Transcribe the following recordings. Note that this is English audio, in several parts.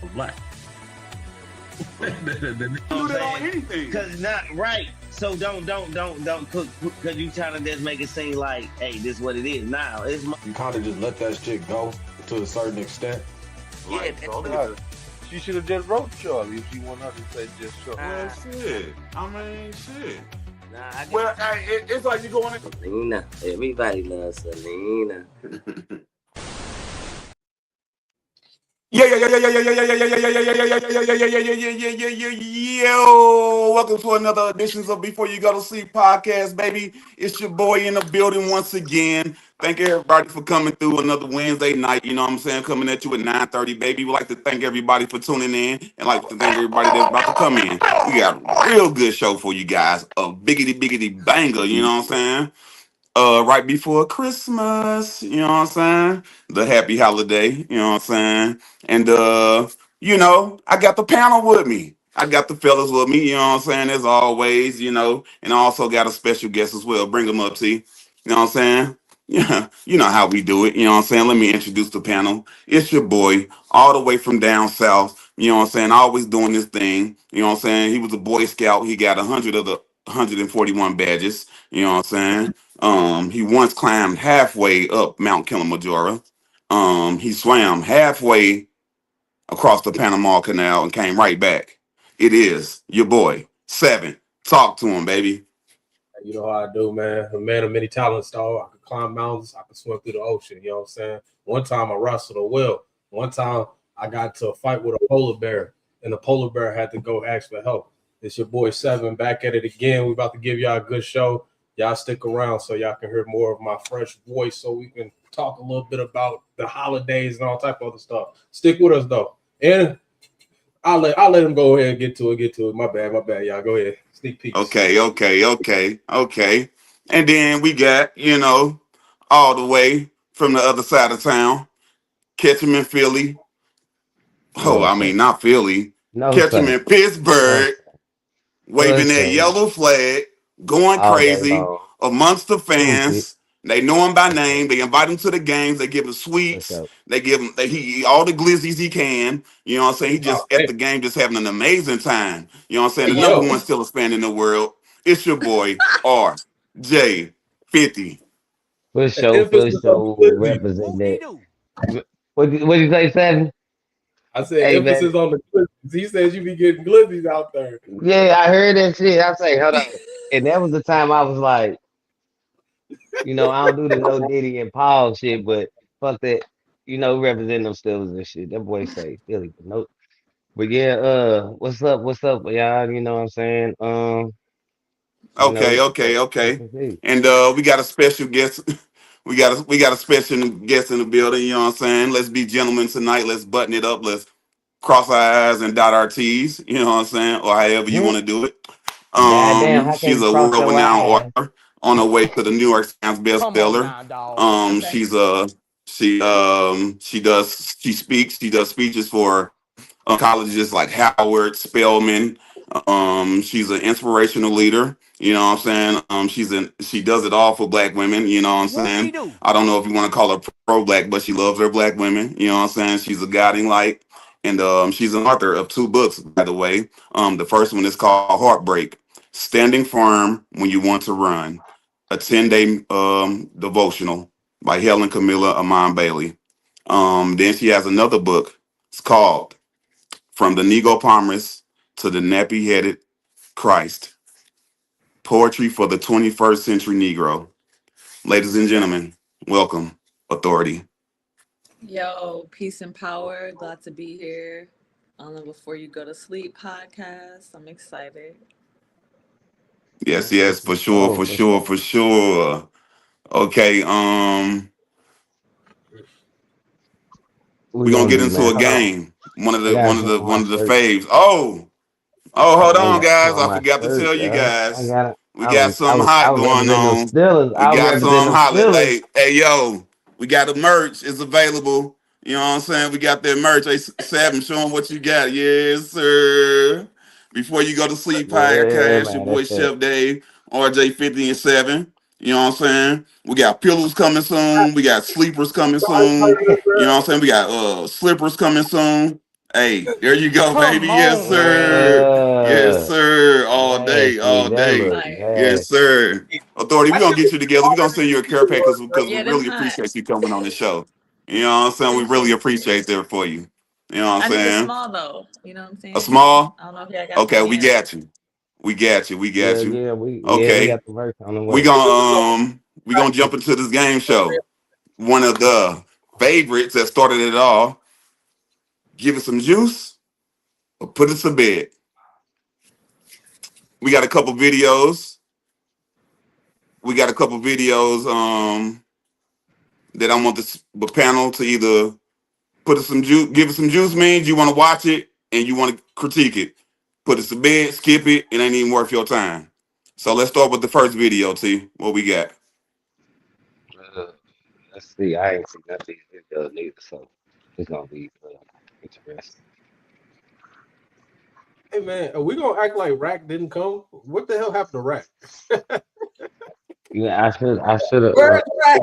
black. Do that on anything. Cause not right. So don't cook because you trying to just make it seem like, hey, this is what it is. Now it's my You kind of just let that shit go to a certain extent. Like, yeah. so Right. She should have just wrote Charlie if she wanted her to say just Charlie. well, shit. I mean, shit. Nah, I get Well, it's like you going in. Selena. Everybody loves Selena. Yeah. Yo, welcome to another edition of Before You Go to Sleep podcast, baby. It's your boy in the building once again. Thank everybody for coming through another Wednesday night. You know what I'm saying? Coming at you at 9:30, baby. We'd like to thank everybody for tuning in and like to thank everybody that's about to come in. We got a real good show for you guys. A biggity banger, you know what I'm saying? Right before Christmas, you know what I'm saying? The happy holiday, you know what I'm saying? And I got the panel with me. I got the fellas with me, you know what I'm saying? As always, and I also got a special guest as well. Bring them up, T. You know what I'm saying? Yeah, you know how we do it, you know what I'm saying? Let me introduce the panel. It's your boy, all the way from down south, you know what I'm saying? Always doing this thing, you know what I'm saying? He was a Boy Scout. He got 100 of the 141 badges, you know what I'm saying? He once climbed halfway up Mount Kilimanjaro. He swam halfway across the Panama Canal and came right back. It is your boy, Seven. Talk to him, baby. You know how I do, man. A man of many talents, dog. I could climb mountains. I could swim through the ocean. You know what I'm saying? One time I wrestled a whale. One time I got to a fight with a polar bear, and the polar bear had to go ask for help. It's your boy Seven back at it again. We're about to give y'all a good show. Y'all stick around so y'all can hear more of my fresh voice so we can talk a little bit about the holidays and all type of other stuff. Stick with us, though. And I'll let him go ahead and get to it. My bad, y'all. Go ahead. Sneak peeks. Okay. And then we got, all the way from the other side of town, catch him in Philly. Oh, I mean, not Philly. Catch him in Pittsburgh, waving that yellow flag, going crazy amongst the fans. They know him by name. They invite him to the games. They give him sweets. They give him he all the glizzies he can. You know what I'm saying? He just at the game, just having an amazing time. You know what I'm saying? The number one Steelers fan in the world. It's your boy RJ50. For sure, represent that. What did you say, Seven? I said emphasis on the glizzies. He says you be getting glizzies out there. Yeah, I heard that shit. I say, hold on. And that was the time I was like, I don't do the no Diddy and Paul shit, but fuck that, representing them Steelers and shit. That boy say Philly, but nope. But yeah, what's up, y'all? You know what I'm saying? Okay. And we got a special guest. We got a special guest in the building, you know what I'm saying? Let's be gentlemen tonight. Let's button it up. Let's cross our I's and dot our T's, you know what I'm saying? Or however you want to do it. She's a world-renowned author on her way to the New York Times bestseller. She does speeches for colleges like Howard, Spelman. She's an inspirational leader. You know what I'm saying? She does it all for black women. You know what I'm saying? I don't know if you want to call her pro-black, but she loves her black women. You know what I'm saying? She's a guiding light. And she's an author of 2 books, by the way. The first one is called Heartbreak, Standing Firm When You Want to Run, a 10-day devotional by Helen Camilla Amon Bailey. Then she has another book. It's called From the Nego Palmist to the Nappy-Headed Christ, Poetry for the 21st Century Negro. Ladies and gentlemen, welcome, Authority. Yo, peace and power. Glad to be here on the Before You Go to Sleep podcast. I'm excited. Yes, for sure. Okay, we're gonna get into a game. One of the faves. Hold on, guys. I forgot to tell you guys. We got something hot going on. We got something hot. Hey, yo, we got the merch. It's available. You know what I'm saying? We got that merch. Hey, Sam, show them what you got. Yes, sir. Before You Go to Sleep podcast, your boy Chef Dave, RJ50 and 7. You know what I'm saying? We got pillows coming soon. We got sleepers coming soon. You know what I'm saying? We got slippers coming soon. Hey, there you go, baby. Come Yes, on, man. sir. Yes, sir. All day, Nasty. all That day. look Yes, Fire. nasty. sir. Authority, I we're gonna should get you together. We're gonna send you a care package because we Yeah, them really hot. appreciate you coming on the show. You know what I'm saying? We really Appreciate you. appreciate that for you. You know what I'm I need a saying? small though. You know what I'm A saying? small? I don't know if y'all got Okay, them we yet. got you. We got you. We got Yeah, you. we Okay. got the verse on the We way. gonna jump into this game show. One of the favorites that started it all. Give it some juice or put it to bed. We got a couple videos. We got a couple videos that I want the panel to either put it some juice, give it some juice means you want to watch it and you want to critique it. Put it to bed, skip it, it ain't even worth your time. So let's start with the first video, T. What we got? Uh, let's see. I ain't seen nothing neither, so it's gonna be interesting. Hey man, are we gonna act like Rack didn't come? What the hell happened to Rack? Yeah, I should have. Where's Rack?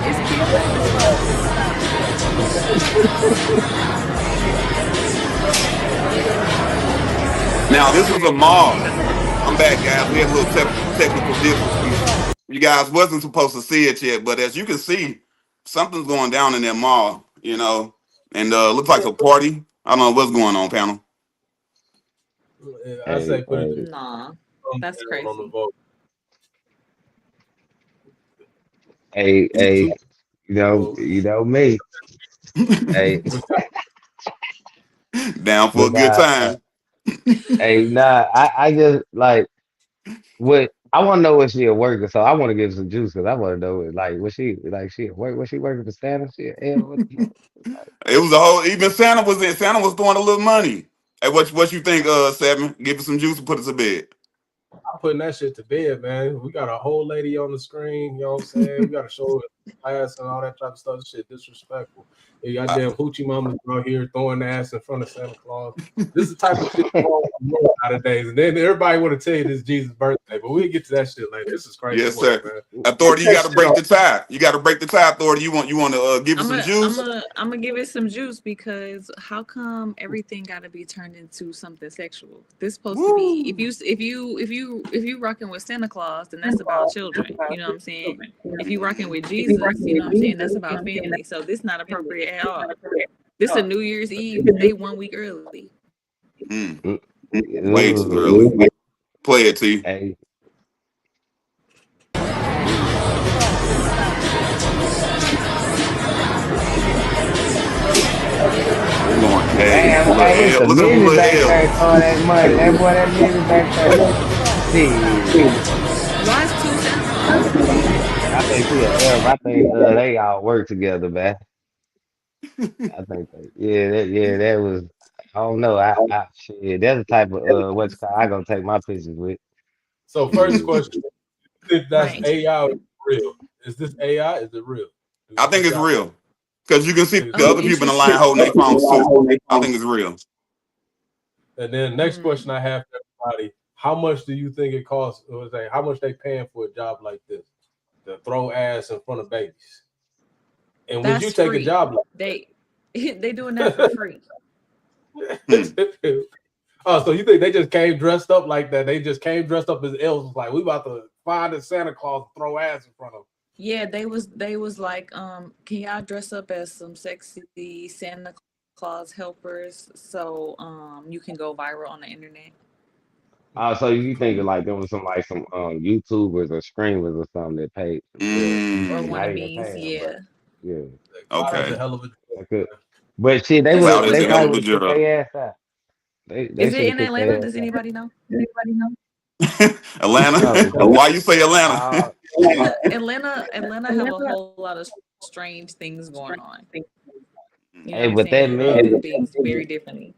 It's kids late as fuck. Now this was a mall. I'm back, guys. We had a little technical difficulties. You guys wasn't supposed to see it yet, but as you can see, something's going down in that mall. You know, and looks like a party. I don't know what's going on, panel. I Hey, say put it hey, Nah, thumbs that's down on the crazy. vote. hey. YouTube vote. You know me. Hey, Which Down for a but good time. hey, nah. I just like what I want to know what she a worker, so I want to give some juice because I want to know like was she like she at work? Was she working for Santa? She at hell? What the fuck? Like, It was a whole. Even Santa was in. Santa was throwing a little money. Hey, what you think, Seven? Give it some juice and put it to bed. I'm putting that shit to bed, man. We got a whole lady on the screen, you know what I'm saying? We got to show her class and all that type of stuff. This shit disrespectful. You Uh, goddamn hoochie mamas out here throwing ass in front of Santa Claus. This is the type of shit nowadays. And then everybody want to tell you this is Jesus' birthday, but we'll get to that shit later. This is crazy yes, work, sir. man. Authority, you That got to shit break off. the tie. You got to break the tie. Authority, you want to give it some juice? I'm gonna give it some juice because how come everything got to be turned into something sexual? This supposed to be Woo. if you rocking with Santa Claus, then that's about children. You know what I'm saying? If you rocking with Jesus, you know what I'm saying, that's about family. So this not appropriate at all. This a New Year's Eve. They 1 week early. Mm, way too ooh, early. Play it, T. hey, ooh. We're going, hey, Damn, little hey, it's L. the Look at them midget little back there L's. throwing that money. That boy, that midget back there. Shit. Why is two Santa Claus? I think she a elf. I think they all work together, man. I think that was I don't know. I shit. That's the type of what's called I gonna take my pictures with. So first Shit. question, if that's Right. AI or real. Is this AI? Is it real? I think What it's y'all think? real because you can see Is the Oh, it other people in the line interesting. holding their phones too. I think it's real. And then next Hmm. question I have for everybody: how much do you think it costs? Or say, how much they paying for a job like this to throw ass in front of babies? And would you That's take a free. job They doing that for free. Hmm. like? Oh, so you think they just came dressed up like that? They just came dressed up as elves, like we about to find a Santa Claus and throw ass in front of them. Yeah, they was like, can y'all dress up as some sexy Santa Claus helpers so you can go viral on the internet? So you think like there was some YouTubers or streamers or something that paid Or Mm. not even wannabes, paying, but yeah. yeah, God is a Okay. hell of a that could. But shit, Is Cloud is they a hell probably of it a would have kicked job. their ass out. They is it should have in kicked Atlanta? their ass Does out. anybody know? Atlanta. No, Why you say Atlanta? uh, Atlanta have a whole lot of strange things going on. You know hey, what I'm but saying? They do things very differently.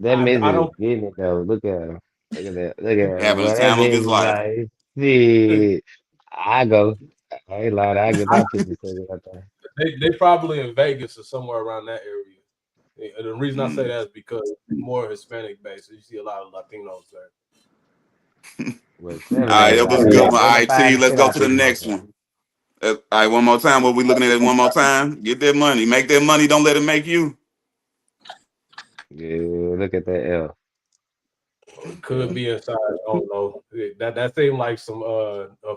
that I midget is don't getting it though. Look at him. Look at that. Look at him, Having the boy. That time of his midget life. like shit. I go. I ain't lying. I get my picture taken out there. they probably in Vegas or somewhere around that area. And the reason I say Mm. that is because more Hispanic based. You see a lot of Latinos there. Well, All seven right, ain't that was right. a good They one. All right, gentrified T, the let's shit go out to the this next motherfucker. one. All right, one more time. What we looking at one more time? Get that money. Make that money. Don't let it make you. Yeah, look at that L. It could be inside. I don't know. That seemed like some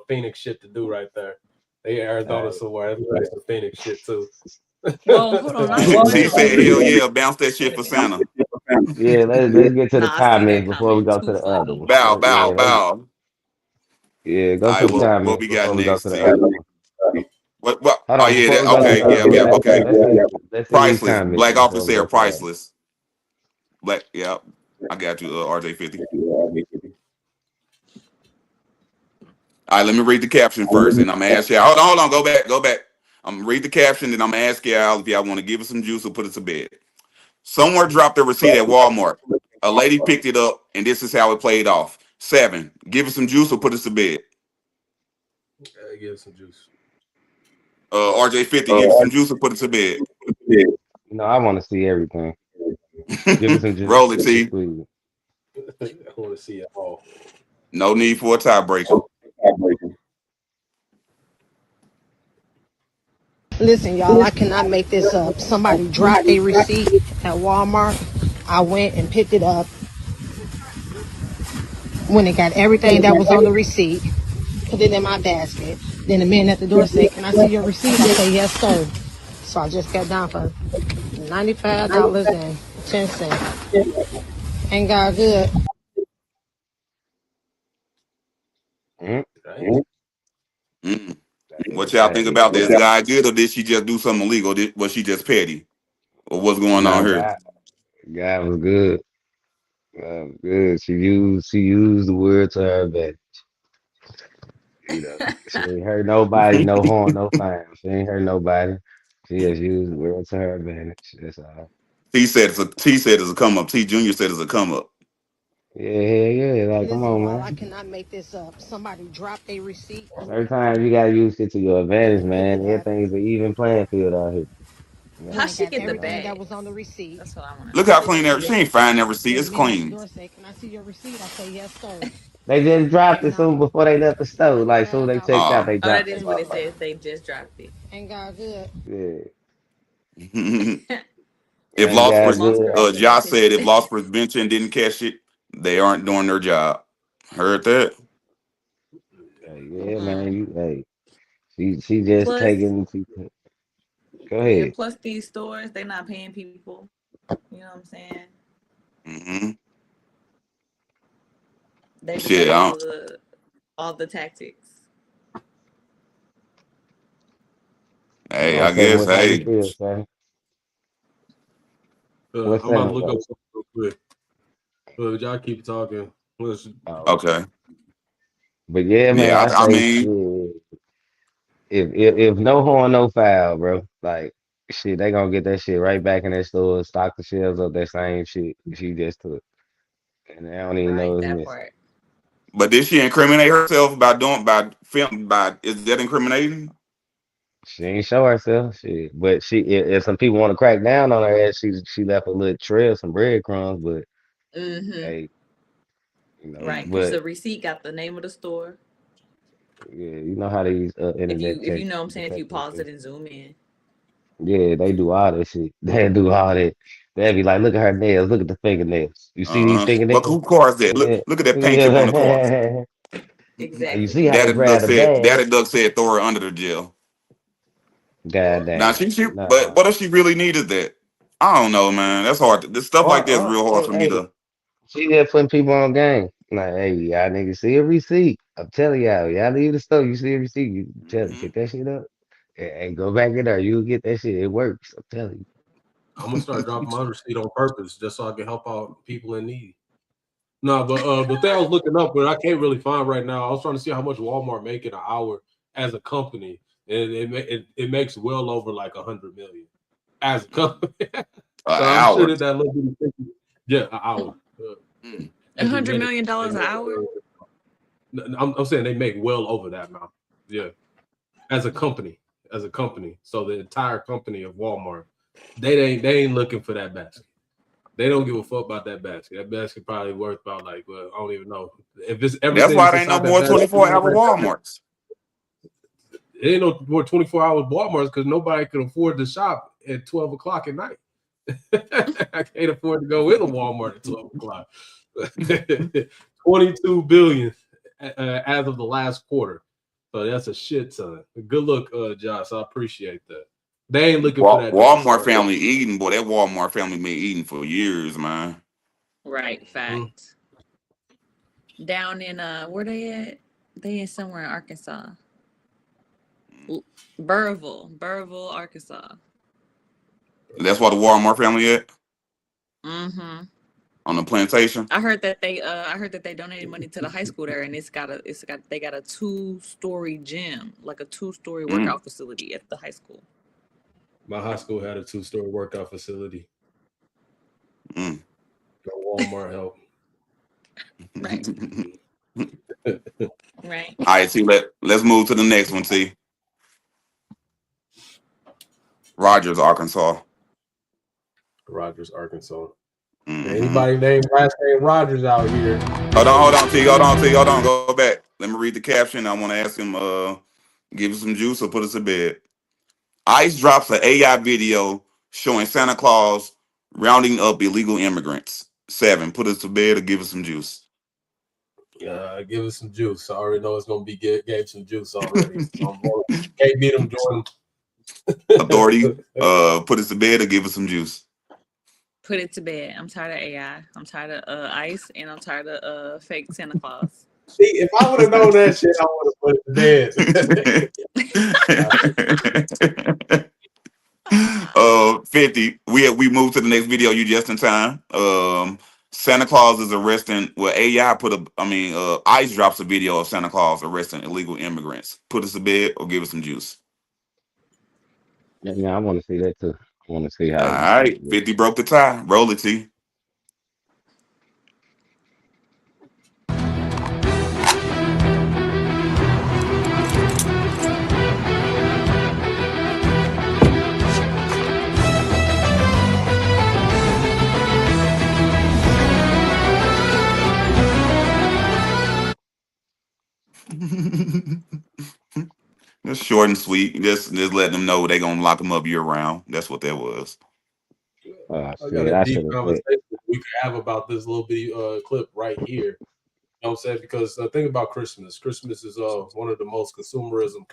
Phoenix shit to do right there. They Arizona somewhere. That's like some Phoenix shit too. Whoa, hold on. I T don't said, know. hell yeah, bounce that Wait shit a for minute. Santa. Yeah, let's get to the Nah, I see that comments before we comment. go to Too the other funny. one. Bow, bow, bow. Yeah, All go right, to the what comments we got before we go next, to the T? other one. What? Hold Oh, on, yeah, before that, we go to okay, the other yeah, one, okay. let's see these Priceless. comments Black before we officer go said to the other priceless. Black, yeah. I got you, RJ50. All right, let me read the caption first, and I'm gonna ask y'all. Hold on, go back. I'm gonna read the caption, and I'm gonna ask y'all if y'all want to give us some juice or put it to bed. Somewhere dropped a receipt at Walmart. A lady picked it up, and this is how it played off. 7. Give us some juice or put us to bed. Give some juice. RJ50, give us some juice or put it to bed. one. You know, I want to see everything. Give us some juice, Roll it, T. please. I want to see it all. No need for a tiebreaker. Listen, y'all, I cannot make this up. Somebody dropped a receipt at Walmart. I went and picked it up. When it got everything that was on the receipt, put it in my basket. Then the man at the door said, "Can I see your receipt?" I said, "Yes, sir." So I just got down for $95.10. Ain't got good. Mm, Right? Mm. What y'all think hey, about this? Guy good or did she just do something illegal? Was she just petty? Or what's going no, on here? God was good. God was good. She used the word to her advantage. You know, she ain't hurt nobody, no harm, no fine. She ain't hurt nobody. She just used the word to her advantage. That's all. T said it's a come up. T Junior said it's a come up. Yeah. Like, come Listen, on, y'all, I man. cannot make this up. Somebody dropped a receipt. Every time you gotta use it to your Went advantage, and picked man. it up. Everything's an even playing field out here. How When Man. it she got get the You know. everything that bag? was on the receipt, That's what I want to Look know. how put it clean in my that. She ain't basket. fine that receipt. Then the It's man at the clean. door said, "Can I see your receipt?" I said, "Yes, sir." They just dropped And it now soon before they left the store. Like soon they checked out, Oh. they Oh, that dropped that is what it motherfucker. says. They just dropped it. ain't got good. Yeah. If Ain't Lost got Lost good. Josh prevention. said if Lost Prevention didn't catch it, they aren't doing their job. Heard that? Yeah, man. Mm-mm. She just Plus, taking. Go yeah, ahead. plus these stores, they not paying people. You know what I'm saying? Hmm. They Shit, develop I don't, all the tactics. Come hey, on, I Sam. guess, How you hey, feel, Sam? What's I'm about to Sam look say? up something real quick. Y'all keep talking. Listen, Oh, okay. okay. But yeah, man, Yeah, I I say mean, shit. If no horn, no foul, bro. Like shit, they gonna get that shit right back in their store, stock the shelves up that same shit she just took, and they don't even know Right, it's that missing. part. but did she incriminate herself by doing by film by is that incriminating? She ain't show herself, shit. But if some people want to crack down on her ass, she left a little trail, some breadcrumbs. But Mm-hmm. hey, you know, Right, because but the receipt got the name of the store. yeah, you know how these internet If tech you know what I'm saying, if you detectives pause do. it and zoom in. Yeah, they do all that shit. They do all that. They be like, look at her nails, look at the fingernails. You see these But fingernails? who car is that? Yeah. Look at that paint chip on the car. Yeah. You see Exactly. how they grab the bag? Daddy Duck said throw her under the jail. God Now damn. but Nah. what if she really needed that? I don't know, man. That's hard. This stuff like that is real hard for me Hey, to. she just putting people on game. Like, hey, y'all niggas see a receipt. I'm telling y'all leave the store, you see a receipt, you tell them, Mhm. pick that shit up and go back in there. You'll get that shit. It works. I'm telling you. I'm gonna start dropping my receipt on purpose just so I can help out people in need. No, but the thing I was looking up, but I can't really find right now. I was trying to see how much Walmart make in an hour as a company, and it makes well over like 100 million as a company. An So I'm sure hour. that little bitty thing, yeah, an hour Mm. every $100 minute. million They an make hour? I'm saying they make well over that amount. Yeah, as a company, So the entire company of Walmart They ain't looking for that basket. They don't give a fuck about that basket. That basket probably worth about I don't even know. If it's That's everything why that's there ain't no inside that more basket, 24-hour Walmarts. it ain't no more 24 hours Walmarts because nobody can afford to shop at 12 o'clock at night. I can't afford to go in a Walmart at 12 o'clock. 22 billion as of the last quarter. So that's a shit ton. Good look, Josh. I appreciate that. They ain't looking for that. Walmart family eating, boy. That Walmart family been eating for years, man. Right, fact. Down in where they at? They in somewhere in Arkansas. Burrillville, Arkansas. That's why the Walmart family at Mm-hmm. on the plantation. I heard that they donated money to the high school there, and they got a 2-story gym, like a 2-story workout facility at the high school. My high school had a 2-story workout facility. No Walmart help. Right. Right. All right, see, let's move to the next one. See, Rogers, Arkansas. Rogers, Arkansas. Mm-hmm. Anybody named last name Rogers out here? Hold on, T. Go back. Let me read the caption. I want to ask him, give us some juice or put us to bed. ICE drops an AI video showing Santa Claus rounding up illegal immigrants. 7, put us to bed or give us some juice. Give us some juice. I already know it's gonna be gave some juice already. So can't beat them, Jordan. Authority, put us to bed or give us some juice. Put it to bed. I'm tired of AI. I'm tired of ICE, and I'm tired of fake Santa Claus. See, if I would have known that shit, I would have put it to bed. 50. We moved to the next video. You just in time. Santa Claus is arresting. Well, AI ICE drops a video of Santa Claus arresting illegal immigrants. Put us to bed or give us some juice. Yeah, I want to see that too. I want to see how. All right, 50 broke the tie. Roll it, T. It's short and sweet. Just letting them know they're gonna lock them up year round. That's what that was. I got a deep conversation we could have about this little bitty clip right here. You know what I'm saying? Because think about Christmas. Christmas is one of the most consumerism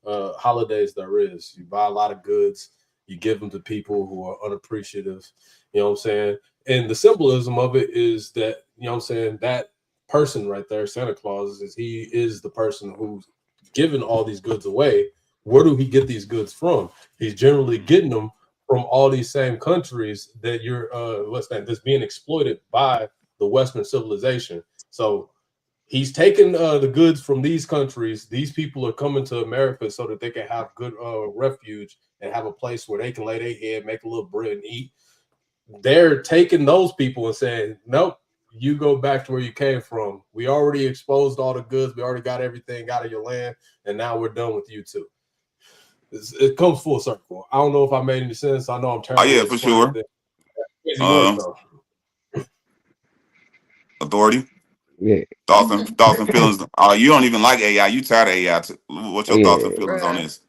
holidays there is. You buy a lot of goods, you give them to people who are unappreciative. You know what I'm saying? And the symbolism of it is that, you know what I'm saying, that person right there, Santa Claus, he is the person who's giving all these goods away. Where do he get these goods from? He's generally getting them from all these same countries that you're that's being exploited by the Western civilization. So he's taking the goods from these countries. These people are coming to America so that they can have good refuge and have a place where they can lay their head, make a little bread and eat. They're taking those people and saying, nope, you go back to where you came from. We already exposed all the goods. We already got everything out of your land. And now we're done with you too. It comes full circle. I don't know if I made any sense. I know I'm terrible. Oh yeah, for sure. Authority. Yeah. Thoughts and feelings. You don't even like AI. You tired of AI. What's your thoughts and feelings on this?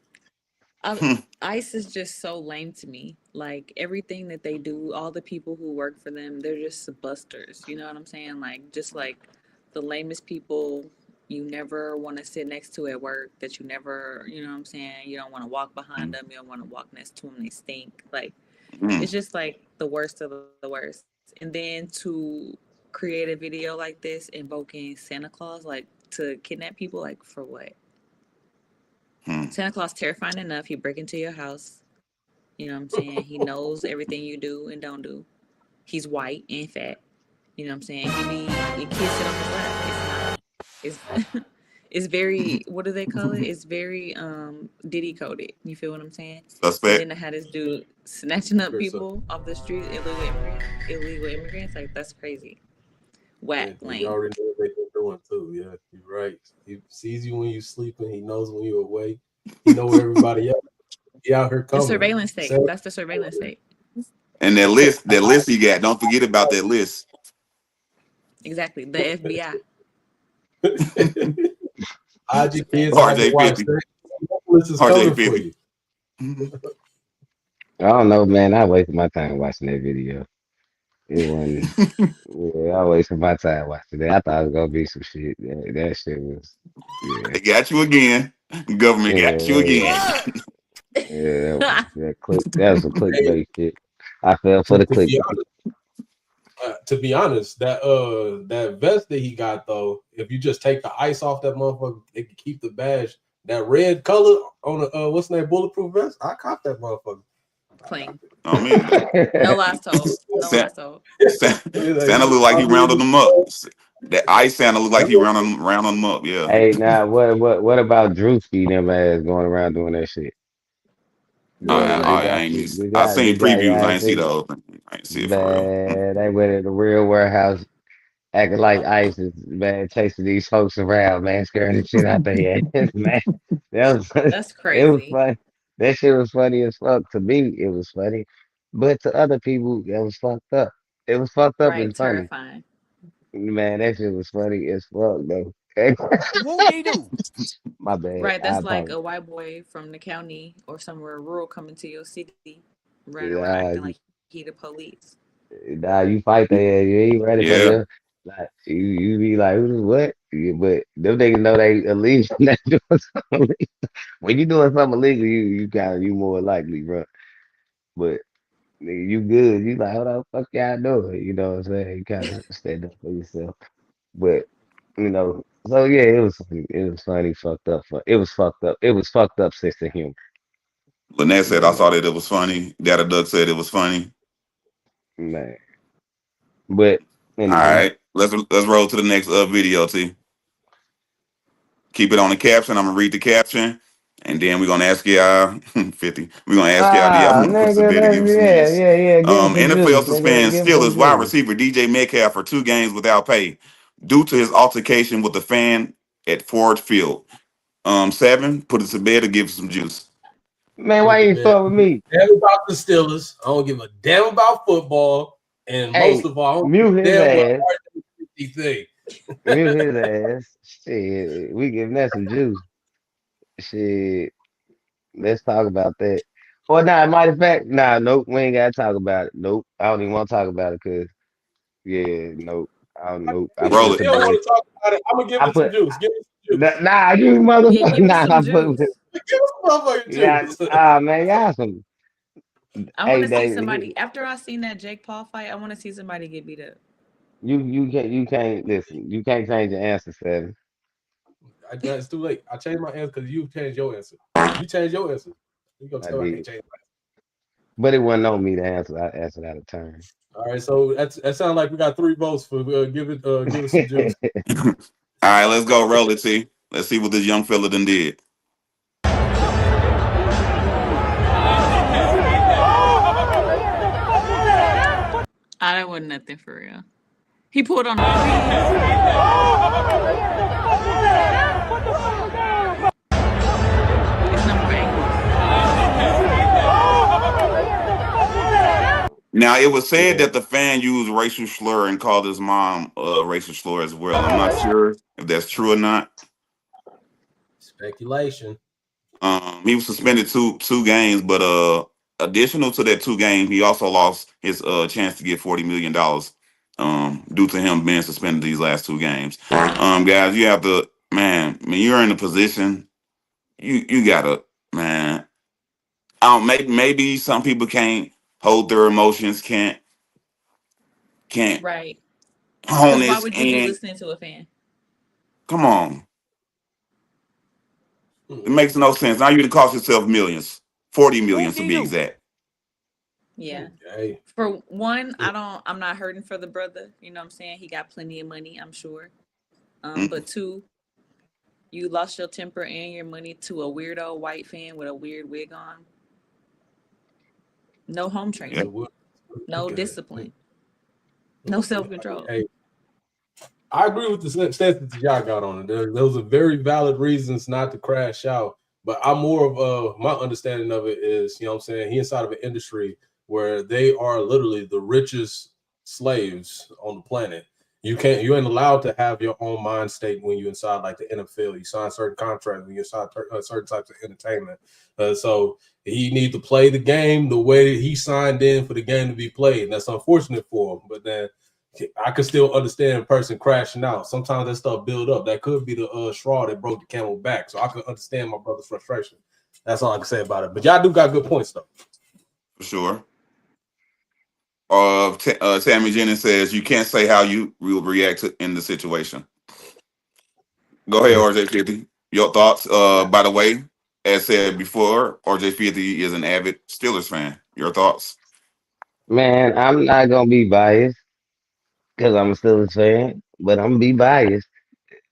ICE is just so lame to me. Like everything that they do, all the people who work for them, they're just busters. You know what I'm saying? Like just like the lamest people you never want to sit next to at work, that you never, you know what I'm saying? You don't want to walk behind them. You don't want to walk next to them. They stink. Like it's just like the worst of the worst. And then to create a video like this invoking Santa Claus, like to kidnap people, like for what? Santa Claus terrifying enough. He break into your house. You know what I'm saying? He knows everything you do and don't do. He's white and fat. You know what I'm saying? Your kids sit on his lap. It's very, what do they call it? It's very Diddy coded. You feel what I'm saying? Suspect. And then I had this dude snatching up people off the street, illegal immigrants. Like that's crazy. Whack, lame. You already know what they're doing too. Yeah, you're right. He sees you when you're sleeping. He knows when you're awake. He knows where everybody else. He out here The coming. surveillance state. That's the surveillance state. And that list he got. Don't forget about that list. Exactly. The FBI. Hide your kids, hide your RJ wife. 50. This is RJ coming for 50. you. I don't know, man. I wasted my time watching that video. It wasn't. Yeah, I wasted my time watching that. I thought it was gonna be some shit. That shit was. Yeah, They got you again. Government yeah, got you again. that click. That was a Hey, clickbait shit. I fell for the clickbait. to be honest, that vest that he got though, if you just take the ice off that motherfucker, it can keep the badge. That red color on the what's the name bulletproof vest, I caught that motherfucker. Clean. I mean, No lies told. No Sa- lies told. Santa looked like he rounded them up. That ice Santa looked like he rounded them up. Yeah. Hey, now what about Drewski and them ass going around doing that shit? I, They I got ain't. they I got they seen got previews. I y'all ain't see see the whole thing. I ain't see it for real. man, they went in the real warehouse acting like ISIS, man, chasing these folks around, man, scaring the shit out their ass, man. That was That's it was crazy. fun. That shit was funny as fuck. To me, it was funny. But to other people, that was fucked up. It was fucked up Right. and funny. Terrifying. Man, that shit was funny as fuck though. Whoop-de-doo. My bad. Right. I That's like apologize. a white boy from the county or somewhere rural coming to your city, running around Nah, acting like he the police. nah, you fight their ass. You ain't ready for Yeah. them. Like you be like, who the what? Yeah, but them niggas know they illegal. They doing something illegal. When you doing something illegal, you more likely, bro. But nigga, you good. You like, how the fuck y'all doing? You know what I'm saying? You kind of stand up for yourself. But so yeah, it was funny, fucked up. It was fucked up. It was fucked up sense of humor. Lynette said I You thought that it was funny. Data Duck said it was funny. man. But All anyway, right. Let's roll to the next video, T. Keep it on the caption. I'm gonna read the caption. And then we're gonna ask y'all 50. We're gonna ask y'all, do y'all want to put us to nigga, bed and give us some yeah, juice? yeah, yeah. Give us some NFL juice, nigga. suspends Give us some Steelers wide juice. receiver DJ Metcalf for 2 games without pay due to his altercation with a fan at Ford Field. 7, put us to bed or give us some juice. Man, put why it to you bed. start with me? Damn about the Steelers. I don't give a damn about football, and most Hey, of all, I don't give mute a his damn what ass. RJ think. Mute his ass. Shit, we giving that some juice. Shit, let's talk about that. Or nah, matter of fact, nah, nope, we ain't gotta talk about it. Nope, I don't even want to talk about it because, yeah, nope, I don't, nope. I put Roll it it. to You don't bed. want to talk about it. I'm gonna give I it some put, juice. Give it some juice. nah, you Yeah, motherfucker, give us nah, some I put, juice. Give us some motherfucking yeah, juice. man, y'all some, I want hey, to see David, somebody. After I seen that Jake Paul fight, I want to see somebody get beat up. you can't listen, you can't change your answer, Seven. It's too late. I changed my answer because you changed your answer. You changed your answer. You gonna I tell me I can't did, change but it wasn't on me to answer. I answered out of turn. mine. All right, so that sounds like we got 3 votes for give it some juice. All right, let's go. Roll it, T. Let's see what this young fella done did. Ah, that wasn't nothing for real. He pulled on the freeze. It's no more angles. Now, it was said Yeah. that the fan used racial slur and called his mom a racial slur as well. I'm not sure if that's true or not. Speculation. He was suspended two games, but additional to that 2 games, he also lost his chance to get $40 million due to him being suspended these last 2 games. Guys, you have to, man. When you're in a position, you gotta, man. Maybe some people can't hold their emotions, can't Right. hone Because why this would you be in. listening to a fan? Come on, it Hmm. makes no sense. Now you to cost yourself millions, 40 million to be Whoop-de-doo. exact. Yeah. Hey, For one, I'm not hurting for the brother. You know what I'm saying? He got plenty of money, I'm sure. Mm. But two, you lost your temper and your money to a weirdo white fan with a weird wig on. No home Yeah. training, so no discipline, no self control. hey, I agree with the stance that y'all got on it. Those are very valid reasons not to crash out. But I'm more of my understanding of it is, you know what I'm saying, he inside of an industry where they are literally the richest slaves on the planet. You ain't allowed to have your own mind state when you inside like the NFL. You sign certain contracts when you inside certain types of entertainment. So he need to play the game the way that he signed in for the game to be played. And that's unfortunate for him. But then I could still understand a person crashing out. Sometimes that stuff build up. That could be the straw that broke the camel back. So I could understand my brother's frustration. That's all I can say about it. But y'all do got good points though. For sure. Tammy Jennings says you can't say how you will react in the situation. Go ahead, RJ50. Your thoughts. By the way, as said before, RJ50 is an avid Steelers fan. Your thoughts? Man, I'm not gonna be biased because I'm a Steelers fan, but I'm gonna be biased.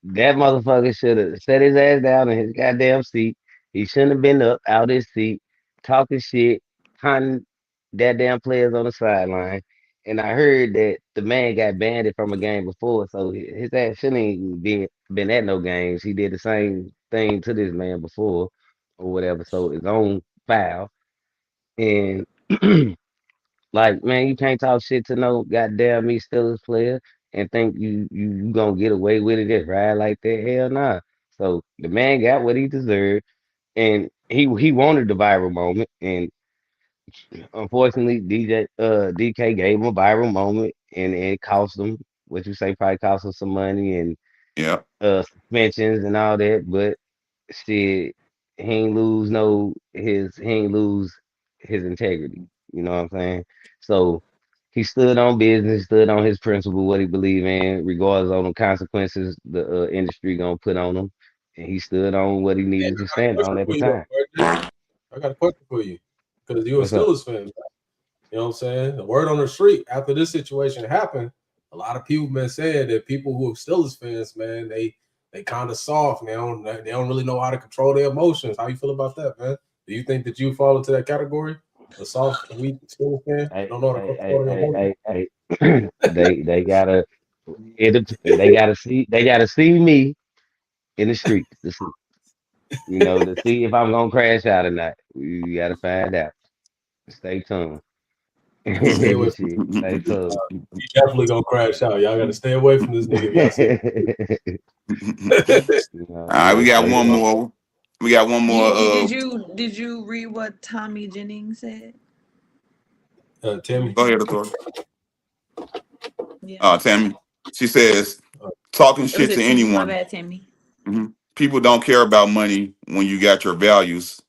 That motherfucker should have set his ass down in his goddamn seat. He shouldn't have been up out his seat talking shit, hunting that damn players on the sideline. And I heard that the man got banned from a game before, so his ass shouldn't even been at no games. He did the same thing to this man before, or whatever. So his own foul. And like, man, you can't talk shit to no goddamn me Steelers player and think you gonna get away with it just ride like that. Hell nah. So the man got what he deserved, and he wanted the viral moment, and unfortunately, DK gave him a viral moment, and it cost him what you say probably cost him some money and Yeah. suspensions and all that. But shit, he ain't lose his integrity. You know what I'm saying? So he stood on business, stood on his principle, what he believed in, regardless of the consequences the industry gonna put on him. And he stood on what he needed to stand on at the time. I got a question for you because you're a What's up? Steelers fan. You know what I'm saying? The word on the street after this situation happened, a lot of people been saying that people who are Steelers fans, man, they kind of soft. They don't really know how to control their emotions. How you feel about that, man? Do you think that you fall into that category? A soft, weak Steelers fan? Hey, Don't know how to control their emotions? they gotta they gotta see me in the streets to see, to see if I'm gonna crash out or not. You gotta find out. Stay tuned. Stay away from Shit, stay tuned. you definitely gonna crash out. Y'all gotta stay away from this nigga if y'all see All right, we got Stay one tuned. more. We got one more. Did you read what Tommy Jennings said? Timmy. Go ahead, Latour. Yeah. Tammy. She says talking It was shit a to Timmy. My anyone. bad, Timmy. People don't care about money when you got your values.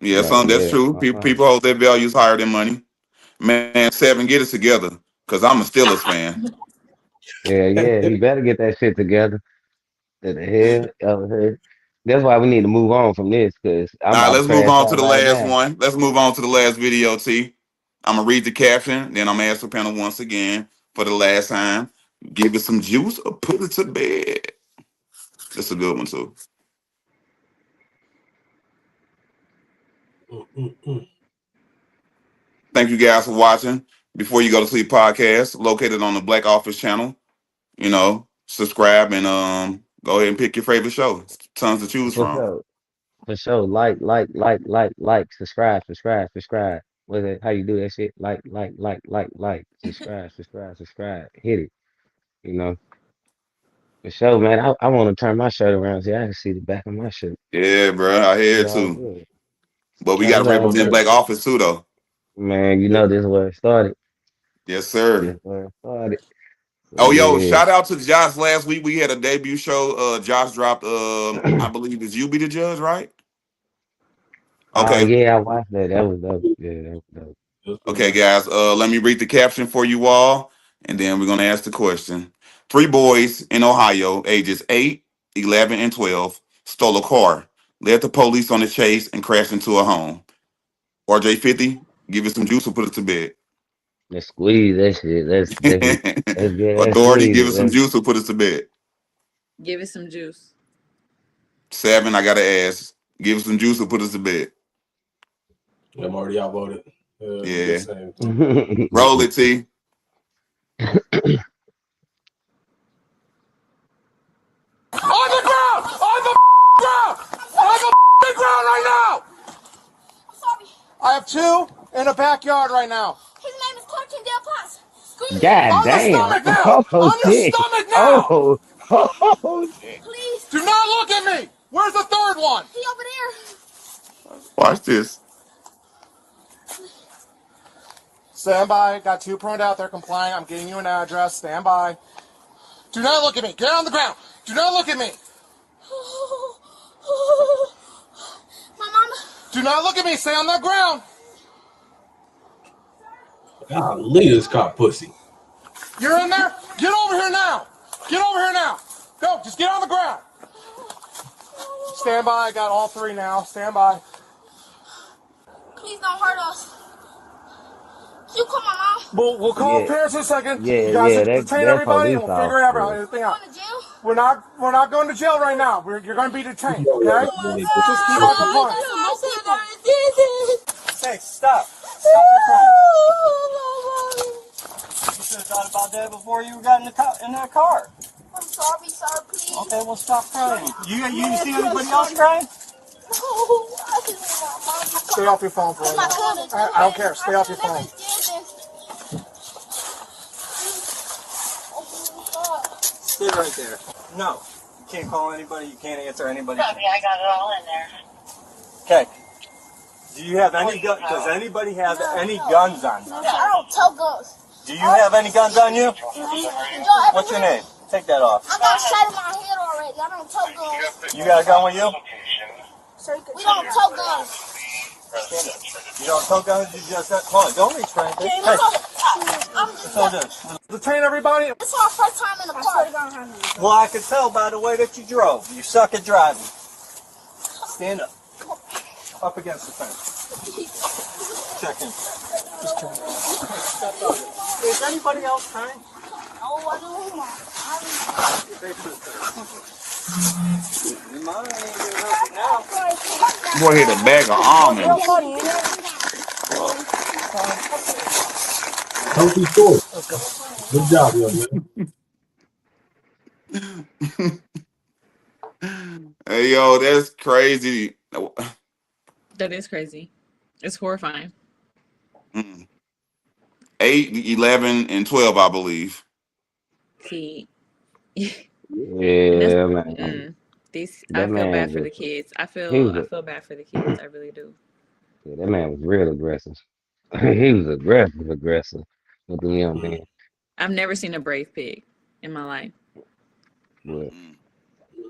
Yeah, Right, son, that's yeah. true. People hold their values higher than money. Man, Seven, get it together. Cause I'm a Steelers fan. Yeah, he better get that shit together. To the hell out of here. That's why we need to move on from this, because I'm All right, about to let's move crash on to out the right last now. one. Let's move on to the last video, T. I'm gonna read the caption, then I'm gonna ask the panel once again for the last time. Give it some juice or put it to bed. That's a good one too. Thank you guys for watching. Before you go to sleep podcast, located on the Black Office channel. Subscribe and go ahead and pick your favorite show. Tons to choose For from. sure. For sure. Subscribe. What is it? How you do that shit? Subscribe. Hit it. You know. For sure, man. I want to turn my shirt around so I can see the back of my shirt. Yeah, bro, I hear It's it all too. good. But we No, got to it's all represent good. Black Office too, though. Man, this is where it started. Yes, sir. This is where it started. So Oh, yo, yeah. shout out to Josh. Last week we had a debut show. Josh dropped. I believe it's You Be the Judge, right? Oh Okay, yeah, I watched that. That was dope. Yeah, that was dope. okay, guys. Let me read the caption for you all, and then we're gonna ask the question. Three boys in Ohio, ages 8, 11, and 12, stole a car, led the police on the chase, and crashed into a home. RJ50, give it some juice or put it to bed. Let's squeeze that shit. Let's get that Authority, squeeze. give it some juice or put it to bed. Give it some juice. 7, I gotta ask. Give it some juice or put it to bed. I'm already outvoted. Yeah. Same. Roll it, T. On the ground! On the ground! ground right now! I'm sorry. I have two in the backyard right now. His name is Clarkson Del Potts. God On your damn. stomach now! Oh On your shit. stomach now! Oh, oh shit. Please. Do not look at me! Where's the third one? He over there. Watch this. Stand by. Got two pruned out there complying. I'm getting you an address. Stand by. Do not look at me. Get on the ground. Do not look at me. My mama. Do not look at me. Stay on the ground. Golly, this cop pussy. You're in there? Get over here now. Get over here now. Go. Just get on the ground. Stand by. I got all three now. Stand by. Please don't hurt us. You call my mom. We'll call Yeah, parents in a second. yeah, You guys yeah. detain That everybody and police we'll figure out officer. everything out. Going to jail? We're not going to jail right now. You're going to be detained, okay? Just keep on complying. Hey, stop. Stop your crying. You should have thought about that before you got in that car. I'm sorry, sir, please. Okay, well, stop crying. You see anybody else crying? No, I just want my mom. Stay off your phone for a minute. I don't care. Stay off your phone. Stay right there. No. You can't call anybody. You can't answer anybody. I got it all in there. Okay. Do you have any guns? Does anybody have any guns on them? No, I don't tow guns. Do you have any guns on you? What's your name? Take that off. I got a shot in my head already. I don't tow guns. You got a gun with you? We don't tow guns. You don't tow guns? You just got... Hold on. Don't reach for anything. Hey. I'm just... Detain everybody. This is our first time in the car. Well, I can tell by the way that you drove. You suck at driving. Stand up. Up against the fence. Check in. Just check. Is anybody else crying? No, I don't want. Boy hit a bag of almonds. Don't be short. Good job, young man. Hey, yo, that's crazy. That is crazy. It's horrifying. 8, 11, and 12, I believe. See, Yeah, man. I That feel bad man for the was, kids. I he was, feel bad for the kids. I really do. yeah, that man was real aggressive. He was aggressive with the young man. I've never seen a brave pig in my life. But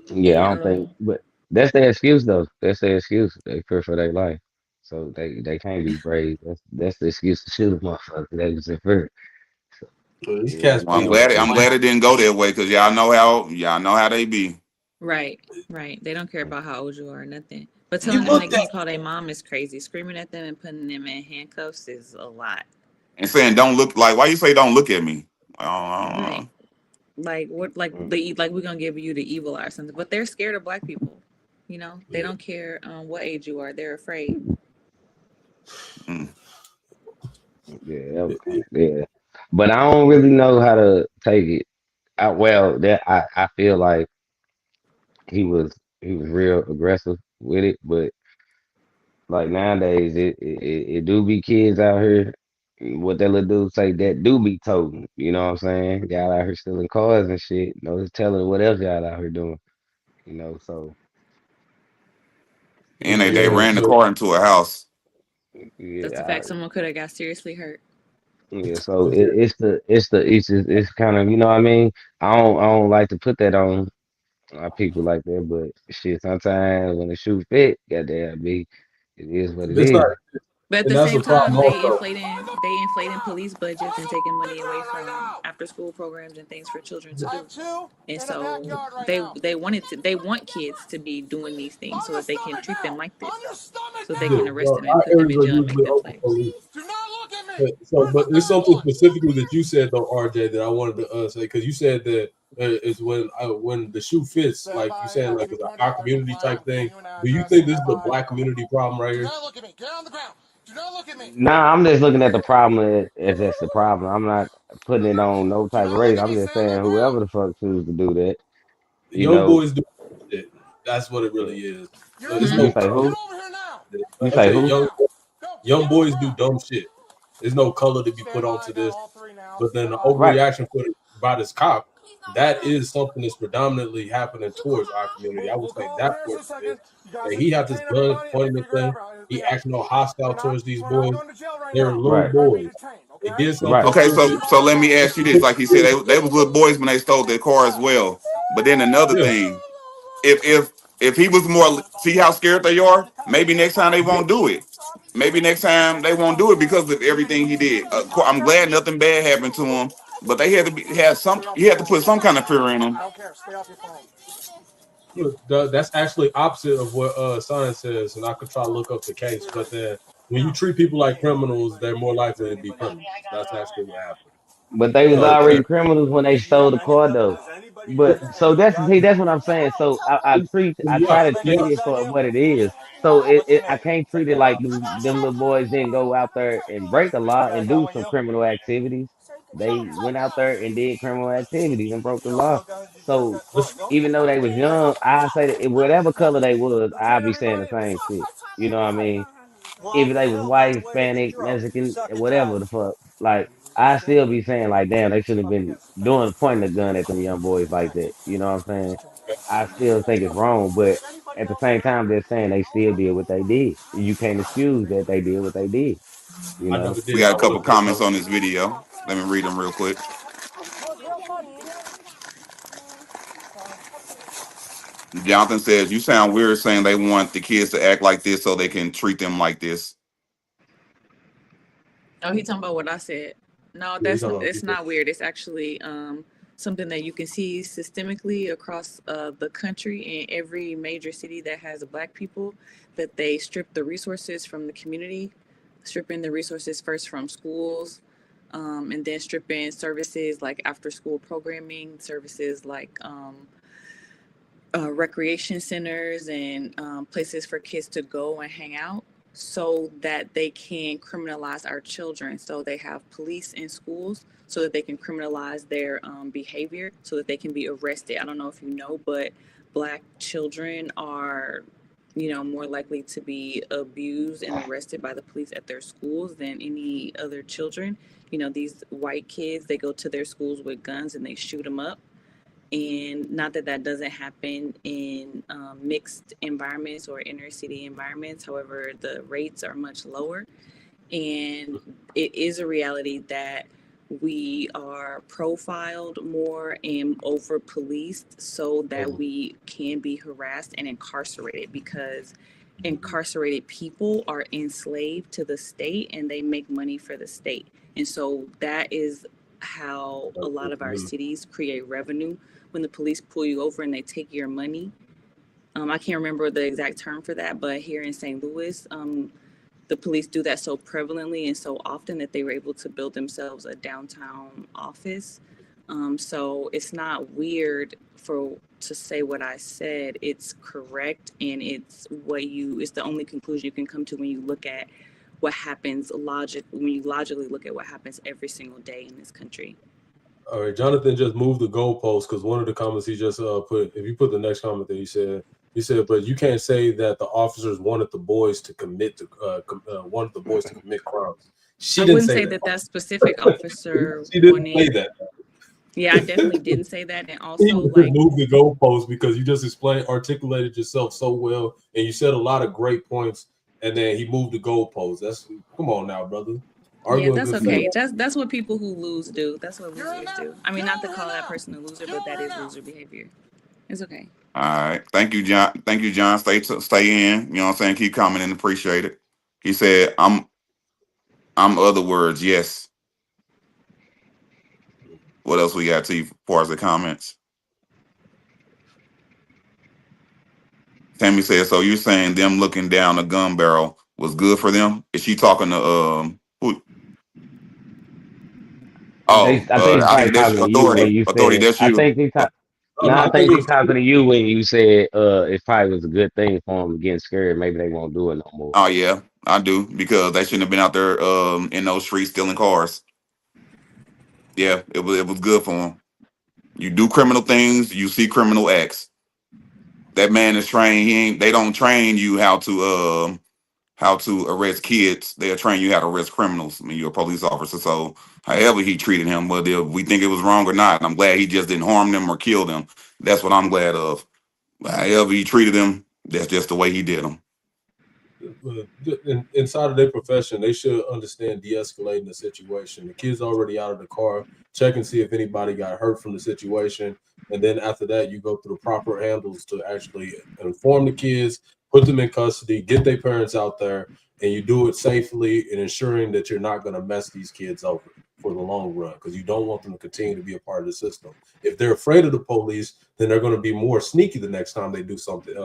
yeah, I don't think, but that's their excuse though. That's their excuse. They fear for their life, so they can't be brave. That's the excuse to shoot a motherfucker. They just fear. So, These yeah, cats Well, be I'm glad it didn't go that way because y'all know how they be. Right. They don't care about how old you are or nothing. But telling them they can't call their mom is crazy. Screaming at them and putting them in handcuffs is a lot. And saying don't look, like, why you say don't look at me? Right. Like what? Like we're gonna give you the evil eye or something. But they're scared of black people. You know, they don't care what age you are. They're afraid. Yeah. But I don't really know how to take it. I feel like he was real aggressive with it, but like nowadays it do be kids out here. What that little dude say that do be toting. You know what I'm saying? Y'all out here stealing cars and shit. No telling what else y'all out here doing. You know, so And they ran the car into a house. That's a yeah, fact. Someone could have got seriously hurt. yeah. So it's kind of, you know what I mean. I don't like to put that on people like that, but shit. Sometimes when the shoe fit, goddamn be, it is what it It's is. not, But at and the that's the same time, problem they also. inflating police budgets and taking money away from after school programs and things for children to do. And so they want kids to be doing these things so that they can treat them like this, so they can arrest them and Our put them areas in are jail and make usually them open slaves. police. But there's something specifically that you said though, RJ, that I wanted to say because you said that is when the shoe fits, like you saying, like it's our community type thing. Do you think this is a black community problem right here? Do not look at me. Get on the ground. Do not look at me. Nah, I'm just looking at the problem as that's the problem. I'm not putting it on no type of race. I'm just saying whoever the fuck choose to do that, you Young know. boys do shit. That's what it really is. You're It's an You no adult. say color. Get who? over here now. You Like I say said, who? young boys do dumb shit. There's no color to be Stand put by. I onto got this. all three now. But then Stand the by. Right. overreaction by this cop, that is something that's predominantly happening towards our community. I would We'll say call over that here in a portion of it. second. You guys That need he to had this detain gun everybody and pointing at figure them. He everything out. acting all hostile towards these We're not boys. going to jail right They're now. little Right. Everybody be boys. detained, They okay? did Right. something Okay, stupid. so let me ask you this. Like you said, they was little boys when they stole their car as well. But then another Yeah. thing, if he was more, see how scared they are. Maybe next time they won't do it. Maybe next time they won't do it because of everything he did. I'm glad nothing bad happened to him, but they had to had some. He had to put some kind of fear in I him. don't care. Stay off your phone. Look, that's actually opposite of what science says, and I could try to look up the case. But then, when you treat people like criminals, they're more likely to be criminals. That's actually what happened. But they was So, already criminals when they stole the car though. But so that's what I'm saying. So I yeah, try to yeah, treat it for what it is. So I can't treat it like them little boys didn't go out there and break a law and do some criminal activities. They went out there and did criminal activities and broke the law. So even though they was young, I say that whatever color they was, I'd be saying the same shit. You know what I mean? If they was white, Hispanic, Mexican, whatever the fuck, like I still be saying like, damn, they should have been doing pointing the gun at them young boys like that. You know what I'm saying? I still think it's wrong, but at the same time, they're saying they still did what they did. You can't excuse that they did what they did. You I know? never We did. got I a would couple look at comments something. on this video. Let me read them real quick. Jonathan says, "You sound weird saying they want the kids to act like this so they can treat them like this." Oh, he talking about what I said. No, Yeah, he's that's talking about it's people. not weird. It's actually something that you can see systemically across the country in every major city that has black people. That they strip the resources from the community, stripping the resources first from schools, and then stripping services like after school programming, services like recreation centers and places for kids to go and hang out so that they can criminalize our children. So they have police in schools so that they can criminalize their behavior so that they can be arrested. I don't know if you know, but black children are more likely to be abused and arrested by the police at their schools than any other children. These white kids, they go to their schools with guns and they shoot them up. And not that that doesn't happen in mixed environments or inner city environments. However, the rates are much lower. And it is a reality that we are profiled more and over policed so that we can be harassed and incarcerated, because incarcerated people are enslaved to the state and they make money for the state. And so that is how a lot of our cities create revenue. When the police pull you over and they take your money, I can't remember the exact term for that, but here in St. Louis, the police do that so prevalently and so often that they were able to build themselves a downtown office. So it's not weird to say what I said. It's correct, and it's the only conclusion you can come to when you look at what happens when you logically look at what happens every single day in this country. All right, Jonathan just moved the goalpost because one of the comments he just put. If you put the next comment that he said, but you can't say that the officers wanted the boys to commit crimes. She I didn't wouldn't say say that. that specific officer She didn't say wanted. that. Yeah, I definitely didn't say that. And He also, just like, moved the goalpost because you just articulated yourself so well, and you said a lot of great points, and then he moved the goalpost. Come on now, brother. yeah, Arguing that's good okay. faith. That's what people who lose do. That's what losers do. I mean, not to call that person a loser, but that is loser behavior. It's okay. All right. Thank you, John. Thank you, John. Stay in. You know what I'm saying? Keep commenting. Appreciate it. He said, I'm other words, yes. What else we got to you as far as the comments? Tammy said, so you're saying them looking down a gun barrel was good for them? Is she talking to who? Oh, I think he's I probably think that's talking to you when authority. you Authority, said. that's you. No, I I think think it he's was. talking to you when you said it probably was a good thing for them getting scared. Maybe they won't do it no more. Oh yeah, I do, because they shouldn't have been out there in those streets stealing cars. Yeah, it was good for them. You do criminal things, you see criminal acts. that man is trained. They don't train you how to arrest kids. They'll train you how to arrest criminals. I mean, you're a police officer. So however he treated him, whether we think it was wrong or not, I'm glad he just didn't harm them or kill them. That's what I'm glad of. However he treated them, that's just the way he did them. Inside of their profession, they should understand de-escalating the situation. The kid's already out of the car. Check and see if anybody got hurt from the situation, and then after that, you go through the proper handles to actually inform the kids, put them in custody, get their parents out there, and you do it safely and ensuring that you're not going to mess these kids over for the long run, because you don't want them to continue to be a part of the system. If they're afraid of the police, then they're going to be more sneaky the next time they do something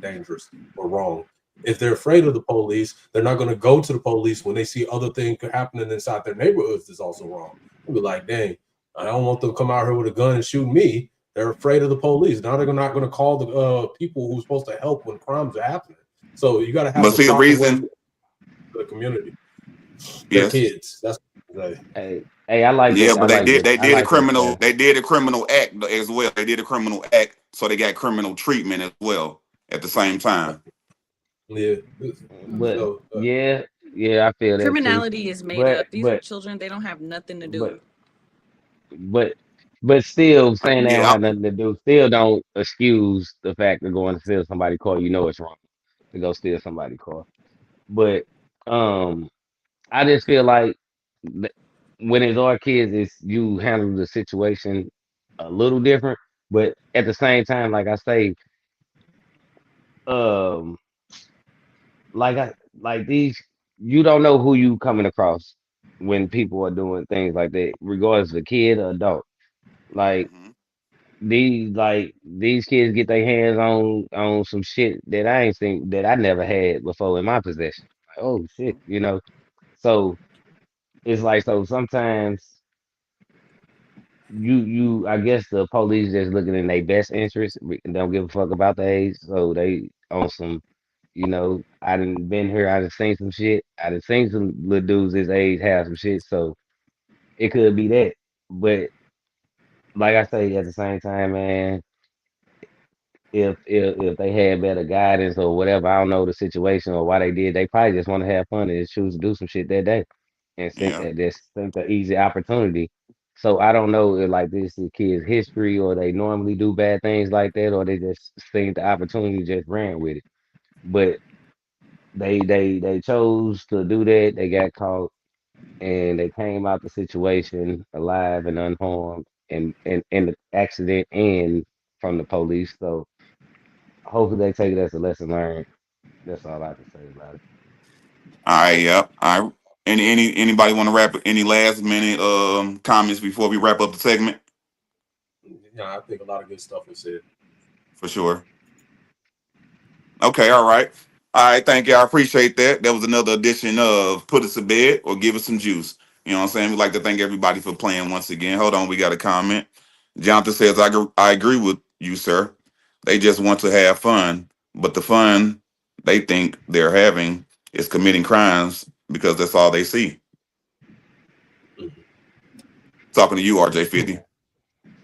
dangerous or wrong. If they're afraid of the police, they're not going to go to the police when they see other things happening inside their neighborhoods that's also wrong. They'll be like, dang, I don't want them to come out here with a gun and shoot me. They're afraid of the police. Now they're not going to call the people who's supposed to help when crimes are happening. So you got to have But see the reason for the community. Their yes. kids. That's what Hey, I like Yeah, this. I but they like did this. they I did a like this, criminal man. they did a criminal act as well. They did a criminal act, so they got criminal treatment as well at the same time. Yeah. But So, yeah, I feel that too. Criminality is made But up. These are children. They don't have nothing to but do. but but still saying they don't Yeah, have nothing to do, still don't excuse the fact of going to steal somebody's car. You know it's wrong to go steal somebody's car. But um I just feel like th- when it's our kids, it's you handle the situation a little different. But at the same time, like I say, um, like these, you don't know who you coming across when people are doing things like that, regardless of a kid or adult. Like mhm. these kids get their hands on some shit that I ain't seen that I never had before in my possession. Like, oh shit, you know. So it's like so sometimes you I guess the police just looking in their best interest and don't give a fuck about the age. So they on some, you know, I done been here, I done seen some shit. I done seen some little dudes this age have some shit. So it could be that. But like I say, at the same time, man, if they had better guidance or whatever, I don't know the situation or why they did, they probably just want to have fun and just choose to do some shit that day and Yeah. think the easy opportunity. So I don't know if like this is kids' history or they normally do bad things like that or they just seen the opportunity just ran with it. But they chose to do that. They got caught and they came out the situation alive and unharmed and the accident and from the police. So hopefully they take it as a lesson learned. That's all I can say about it. All right, yep. All right. Anybody want to wrap any last minute comments before we wrap up the segment? yeah, I think a lot of good stuff was said. For sure. Okay, all right. All right, thank you. I appreciate that. That was another edition of Put Us to Bed or Give Us Some Juice. You know what I'm saying? We'd like to thank everybody for playing once again. Hold on, we got a comment. Jonathan says, I agree with you, sir. They just want to have fun, but the fun they think they're having is committing crimes because that's all they see. Talking to you, RJ50.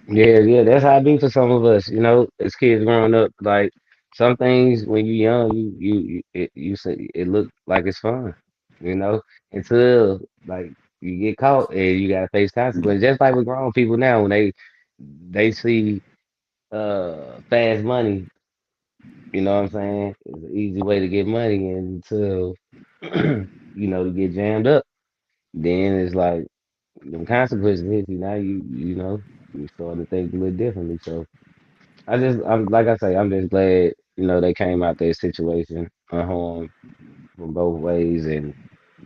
Yeah, that's how it be for some of us. You know, as kids growing up, like some things when you're young, you say it look like it's fun. You know, until like you get caught and you gotta face consequences. Just like with grown people now, when they see fast money, you know what I'm saying? It's an easy way to get money until you know you get jammed up. Then it's like them consequences hit you. Now you know you start to think a little differently. So I'm like I say, I'm just glad you know they came out their situation unharmed from both ways and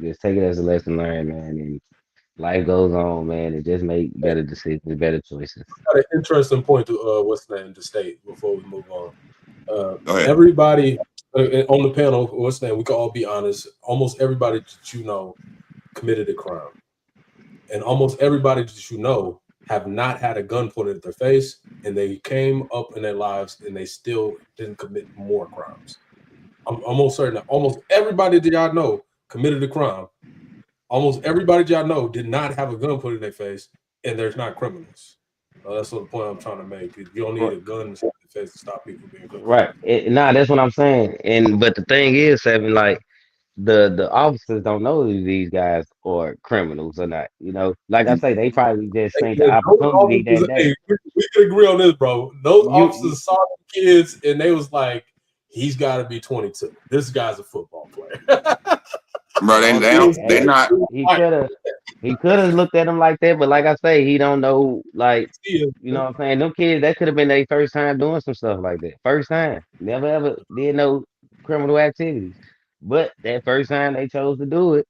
just take it as a lesson learned, man. And life goes on, man. And just make better decisions, better choices. Got an interesting point to what's the name to state before we move on. Go ahead. Everybody on the panel, what's the name? We can all be honest. Almost everybody that you know committed a crime, and almost everybody that you know have not had a gun pointed at their face, and they came up in their lives and they still didn't commit more crimes. I'm almost certain that almost everybody that y'all know committed a crime. Almost everybody that y'all know did not have a gun put in their face, and there's not criminals. That's the point I'm trying to make. You don't need a gun in the face to stop people from being criminals. Right. Nah, that's what I'm saying. And but the thing is, Seven, like the officers don't know if these guys are criminals or not. You know, like I say, they probably just Hey, think the man, those opportunity officers, that day. hey, we can agree on this, bro. Those You officers saw the kids and they was like, he's got to be 22. This guy's a football player. Bro, on It was, they hey, not. like, he could have looked at him like that, but like I say, he don't know like see it, you know man. what I'm saying. Them kids that could have been their first time doing some stuff like that. First time. Never ever did no criminal activities. But that first time they chose to do it,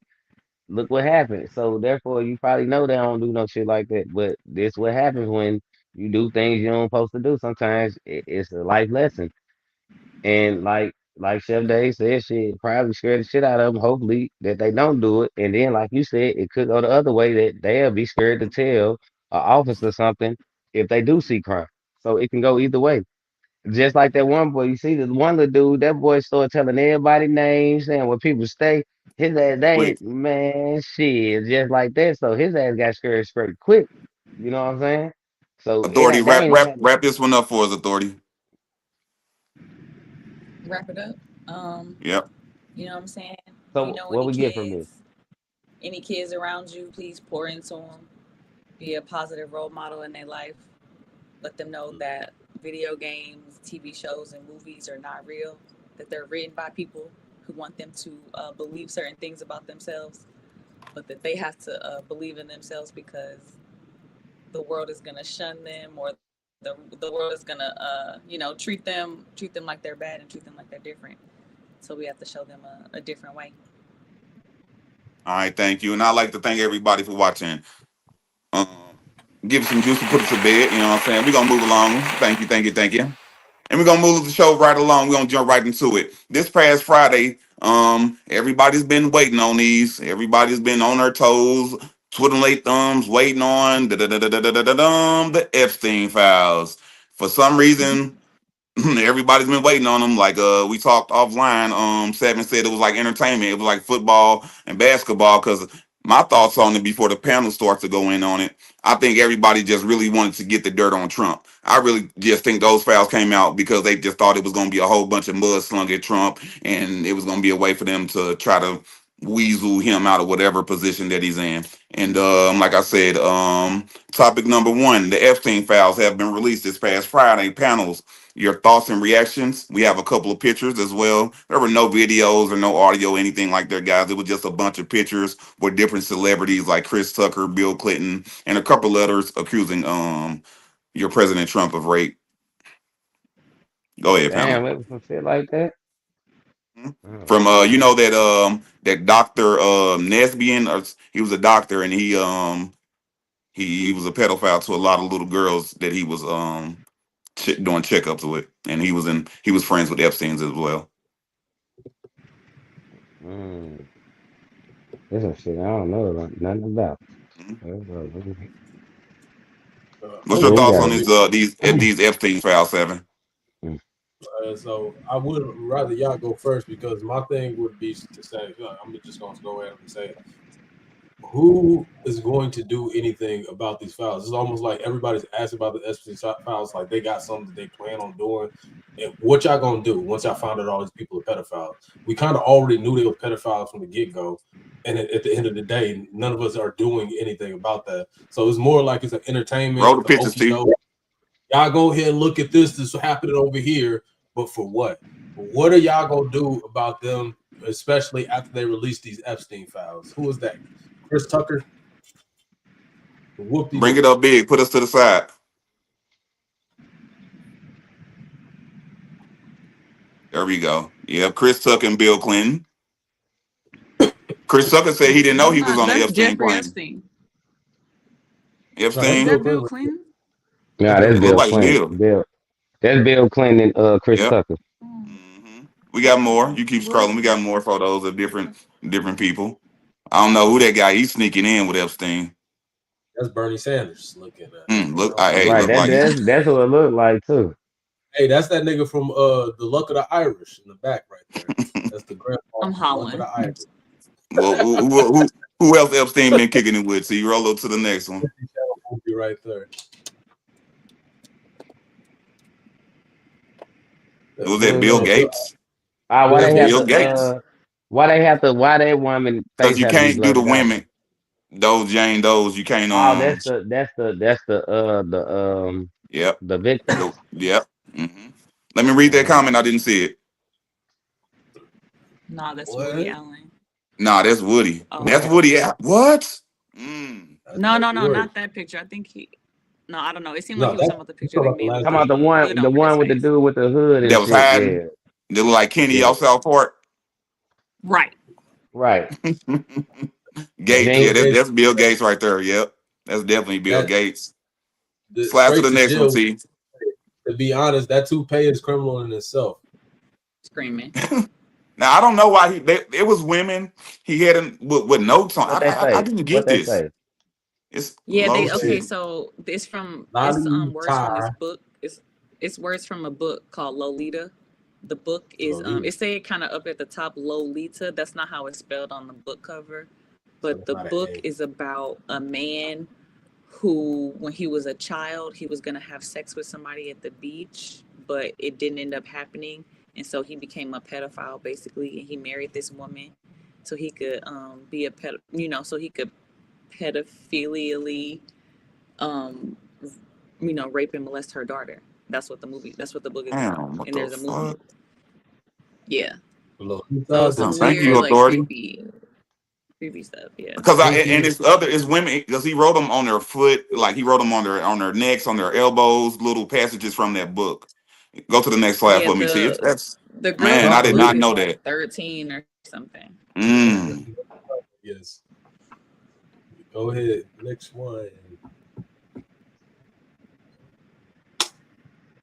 look what happened. So therefore you probably know they don't do no shit like that. But this what happens when you do things you don't supposed to do. Sometimes it's a life lesson. And like Chef Dave said, shit probably scare the shit out of them. Hopefully that they don't do it. And then like you said, it could go the other way that they'll be scared to tell an officer something if they do see crime. So it can go either way. Just like that one boy, you see the one little dude, that boy started telling everybody names and where people stay. His ass, they Quick. ain't man, shit, just like that. So his ass got scared straight quick. You know what I'm saying? So it Authority, ain't they ain't had wrap this one up for us, Authority. Wrap it up. Yep. You know what I'm saying? If you so know what we get from this? any kids around you, please pour into them. Be a positive role model in their life. Let them know that video games, TV shows, and movies are not real. That they're written by people who want them to believe certain things about themselves, but that they have to believe in themselves because the world is gonna shun them, or the world is gonna treat them like they're bad and treat them like they're different. So we have to show them a different way. All right, thank you. And I'd like to thank everybody for watching. Um, give us some juice to put us to bed. You know what I'm saying? We're gonna move along. Thank you, thank you, thank you. And we're gonna move the show right along. We're gonna jump right into it. This past Friday, everybody's been waiting on these. Everybody's been on their toes, twiddling their thumbs, waiting on the Epstein files. For some reason, everybody's been waiting on them. Like we talked offline. Seven said it was like entertainment. It was like football and basketball. Because my thoughts on it before the panel starts to go in on it, I think everybody just really wanted to get the dirt on Trump. I really just think those files came out because they just thought it was going to be a whole bunch of mud slung at Trump, and it was going to be a way for them to try to weasel him out of whatever position that he's in. And like I said, topic number one: the Epstein files have been released this past Friday. Panels, your thoughts and reactions. We have a couple of pictures as well. There were no videos or no audio, anything like that, guys. It was just a bunch of pictures with different celebrities like Chris Tucker, Bill Clinton, and a couple letters accusing your President Trump of rape. Go ahead, panel. Damn, it was some shit like that. Mhm. Oh From you man. know that Dr. Nesbian, he was a doctor, and he was a pedophile to a lot of little girls that he was doing checkups with, and he was friends with Epstein's as well. Mm. There's some shit I don't know about, nothing about. Mhm. I What's your So would we thoughts got on rather, these Epstein files, Seven? so I would rather y'all go first because my thing would be to say, I'm just going to go ahead and say, who is going to do anything about these files? It's almost like everybody's asking about the Epstein files, like they got something that they plan on doing. And what y'all gonna do once y'all found out all these people are pedophiles? We kind of already knew they were pedophiles from the get go, and at the end of the day, none of us are doing anything about that. So it's more like it's an entertainment. Roll the It's an pictures, okie T. doke. Y'all go ahead and look at this. This is happening over here, but for what? What are y'all gonna do about them, especially after they release these Epstein files? Who is that? Chris Tucker? Whoop de Bring doo. it up big. Put us to the side. There we go. Yep, Chris Tucker and Bill Clinton. Chris Tucker said he didn't know That's he was not. on the That's Epstein Jeffrey plane. Epstein. No, that's Is Bill Epstein. that Bill Clinton. Clinton? That's Nah, Bill that's It looked Bill Clinton. like Clinton. Bill. That's Bill Clinton and Chris Yep. Tucker. hmm We got more. You keep Well, scrolling. We got more photos of different people. I don't know who that guy. He's sneaking in with Epstein. That's Bernie Sanders looking at it. You Look, know, hey, Right, look like he's. that's what it looked like too. hey, that's that nigga from the Luck of the Irish in the back right there. That's the grandpa I'm from the Luck of hollering. the Irish. Well, who else Epstein been kicking it with? So you roll up to the next one. Movie right there. Was that Bill Gates? Why Bill they That's have Gates. Bill to? Gates. Why that woman Because face you have to be can't do the blurred out? women. Those Jane Does. You can't Oh, Yep. the victim. Yep. Let me read that comment. I didn't see it. Nah, that's Woody What? Allen. Nah, that's Woody. Oh, That's okay. Woody. What? No, Worse. not that picture. I think he. No, I don't know. It seemed No, like he was that's talking about the you picture of talking the about the man with last Talking about picture. hood the over his one with the face. dude with the hood and That was shit. hiding. Yeah, They look like Kenny Yeah. off South Park. Right. right. Gates. Bill Yeah, James. Gates. that's Bill Gates right there. Yep. That's definitely Bill That Gates. the Slide to straight the to next one, jail. T. To be honest, that toupee is criminal in itself. Screaming. Now I don't know why it was women he had with notes on. What they I say? didn't What get they this. say? It's Yeah, low they They say okay. T. So it's Lolly words from this tie. book. It's words from a book called Lolita. The book is Lolita. it say kind of up at the top Lolita. That's not how it's spelled on the book cover, So but it's the not an book A. is about a man who, when he was a child, he was gonna have sex with somebody at the beach, but it didn't end up happening, and so he became a pedophile basically, and he married this woman so he could be a pet, so he could pedophilially um, rape and molest her daughter. That's what the book is about. Damn, what And the there's a movie. fuck? Yeah. So Lolita, it's the some Thank you, weird, Tempest. like authority. creepy stuff. Yeah. Because and Pinky. it's women because he wrote them on their foot, like he wrote them on their necks, on their elbows, little passages from that book. Go to the next slide Yeah. for me, T. The That's the girl man, in I the did book not is know like that. 13 or something. Mm, Yes. Go ahead. Next one.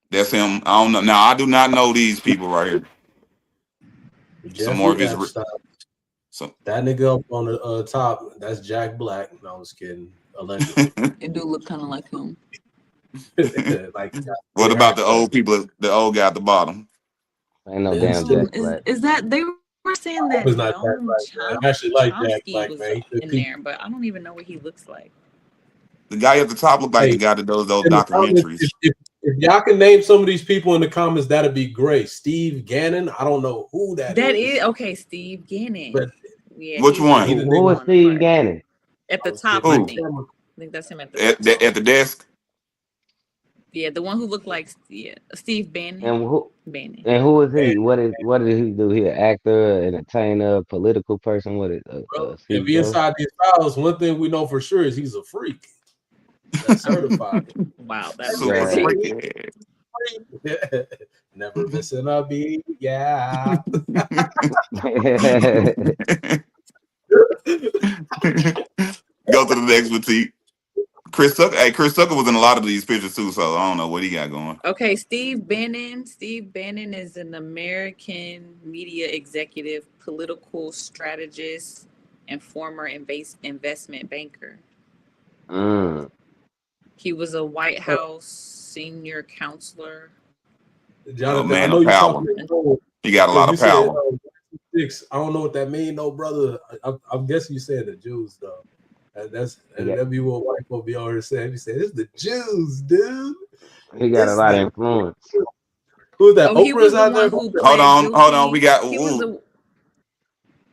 that's him. I don't know. Now I do not know these people right here. Some more of Jeffrey his. Epstein. Some. That nigga up on the top, that's Jack Black. No, I was kidding. Allegedly. It do look kind of like him. Like, What good about the haircut. old people? The old guy at the bottom. Ain't no Then damn still, Jack Black. Is that they were saying it that was not Jack Noam Black, man. I actually like Jack Chomsky Black, was man. in there, but I don't even know what he looks like. The guy at the top looked like the Hey, guy that does those in the comments, documentaries. if y'all can name some of these people in the comments, that'd be great. Steve Gannon, I don't know who that That is is, okay, Steve Gannon. but Yeah, Which he one? the Who nigga is falling Steve apart. Gannon? At I the was top, getting I Who? the think. camera. I think that's him at the At top. the desk? Yeah, the one who looked like Steve Bannon. And who Bannon. and who is he? What did he do? He an actor, an entertainer, political person? What is Bro, if he CEO? inside these files, one thing we know for sure is he's a freak. That's certified. Wow, that's Super Yeah. crazy. freaky. Never missing a beat. Yeah. Go to the next one, T. Chris Tucker. Hey, Chris Tucker was in a lot of these pictures too, so I don't know what he got going. Okay, Steve Bannon. Steve Bannon is an American media executive, political strategist, and former investment banker. Mm. He was a White House senior counselor. A Jonathan, I man know of you power. talking He got a because lot you of said power. 6. I don't know what that mean, though, brother. I'm guessing you said the Jews, though. That'd be what white people be over here saying. You say it's the Jews, dude. He got a It's lot of the influence. who's that? Oh, he Oprah's was the out there. one who Hold pled on, hold on. guilty. We got.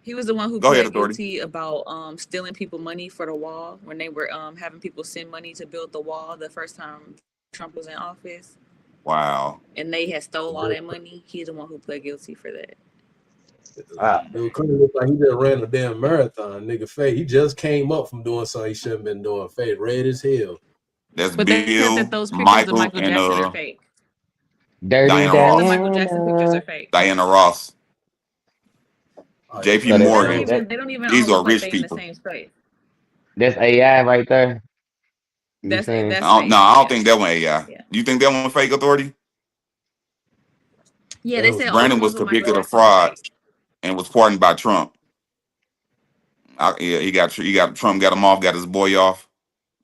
He was the one who Go ahead, pled authority. guilty about stealing people money for the wall when they were having people send money to build the wall the first time Trump was in office, Wow. and they had stole all that money. He's the one who pled guilty for that. Bill Clinton looked like he just ran a damn marathon, nigga. Faye, he just came up from doing something he shouldn't been doing. Faye, red as hell. That's But they said that Bill, those pictures of Michael, Michael and Jackson are fake. Dirty Diana They said the Ross. Michael Jackson pictures are Diana. fake. Diana Ross. Oh, yeah, JP So Diana Morgan. Ross. They don't even all These are look like rich they in the people. same space. that's AI right there. You That's saying? that's fake. No, I don't Yeah, think that one AI. yeah, You think that one fake, authority? yeah. That They was said all the Brandon ones was with Michael convicted of Jackson are fraud fake. and was pardoned by Trump. Yeah, he got Trump got him off, got his boy off